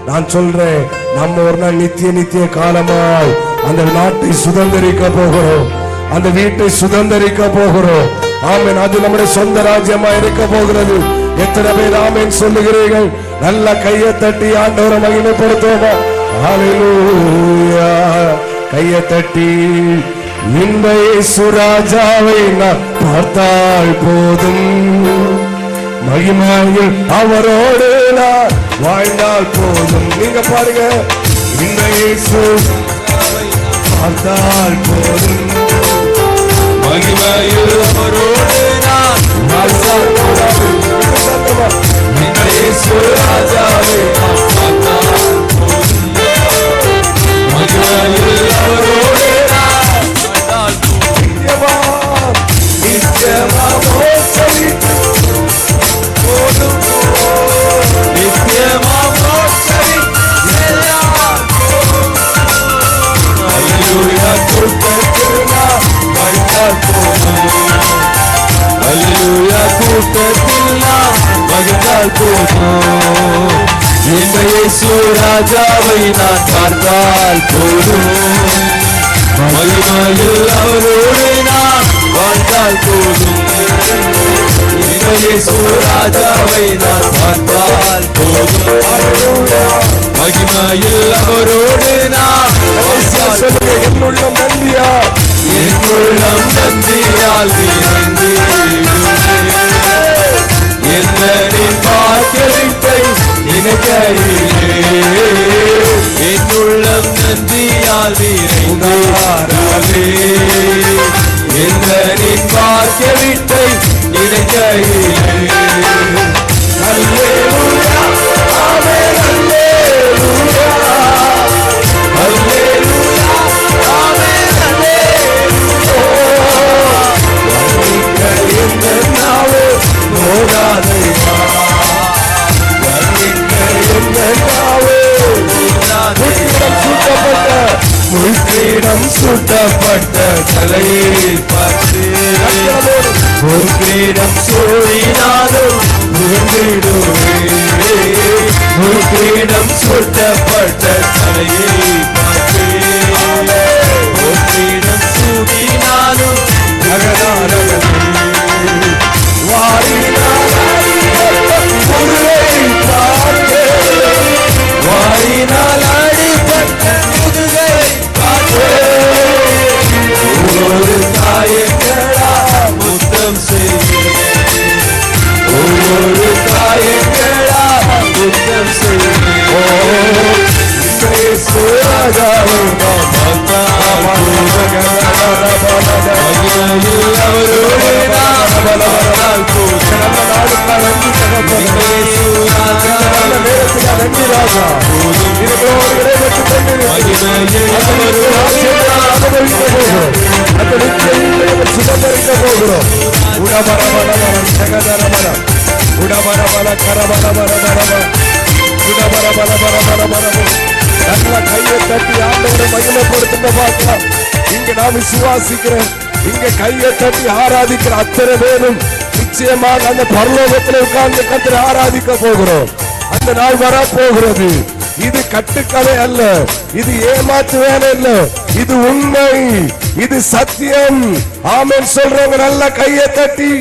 நான் சொல்றேன், நம்ம ஒரு நாள் நித்திய காலமாய் அந்த நாட்டை சுதந்திரிக்க போகிறோம், அந்த வீட்டை சுதந்திரிக்க போகிறோம். ஆமேன், அது நம்முடைய சொந்த ராஜ்யமா இருக்க போகிறது. எத்தனை பேர் ஆமேன் சொல்லுகிறீர்கள்? நல்ல கையை தட்டி ஆண்டவரை மகிமைப்படுத்துவோமா? ஹல்லேலூயா, கையை தட்டி இந்த இயேசு ராஜாவை நான் பார்த்தால் போதும், மகிமையில் அவரோடு நான் வாழ்ந்தால் போதும். நீங்க பாருங்க, இந்த இயேசு பார்த்தால் போதும், மகிமையில் அவரோடு நான் வாழ்ந்தால் போதும். இந்த இயேசு ராஜாவை நான் பார்த்தால் போதும், மகிமையில் அவரோடு நான் வாழ்ந்தால் போதும். நித்தியமாவோ சரி போதும், நித்தியமாவோ சரி எல்லாம் போதும். அல்லேலூயா, கூட்டத்தில் நான் வாழ்ந்தால் போதும், அல்லேலூயா, கூட்டத்தில் நான் வாழ்ந்தால் போதும். இந்த இயேசு ராஜாவை நான் பார்த்தால் போதும், மகிமையில் அவரோடு நான் வாழ்ந்தால் போதும். இந்த இயேசு ராஜாவை நான் பார்த்தால் போதும், மகிமையில் அவரோடு நான் என்னுள்ளம் நந்தியால் நிறைந்து எந்தனின் வாக்களிப்பை நினைக்கையிலே என்னுள்ளம் நந்தியால் நிறைந்தாரே. எந்தனின் பாக்கிய வீட்டை நினைக்கையிலே அல்லேலூயா ஆமென் அல்லேலூயா அல்லேலூயா ஆமென் அல்லேலூயா வர்ணிக்க எந்த நாவு போதாதையா வர்ணிக்க எந்த நாவு முள்கிரீடம் சூட்டப்பட்ட தலையை பார்த்து ஒரு கிரீடம் சூழினாலும் ஒரு கிரீடம் சூட்டப்பட்ட தலையை பார்த்து ஒரு கிரீடம் சூட்டினாலும் வாரினால் அடிப்பட்ட முதுகை ஒவ்வொரு தாயங்களா முத்தம் செய்கிறேன் ஒவ்வொரு தாயங்களா முத்தம் செய்கிறேன் கையை தட்டி ஆண்டவரை மகிமைப்படுத்த பார்க்கலாம். இங்க நான் விசுவாசிக்கிறேன். இங்க கையை தட்டி ஆராதிக்கிற அத்தனை பேரும் நிச்சயமாக அந்த பரலோகத்தில் உட்கார்ந்து கர்த்தரை ஆராதிக்க போகிறோம். அந்த நாள் வர போகிறது. இது கட்டுக்கதை அல்ல, இது ஏமாற்று வேலை அல்ல, இது உண்மை, இது சத்தியம். ஆமென் சொல்றவங்க நல்ல கையை தட்டி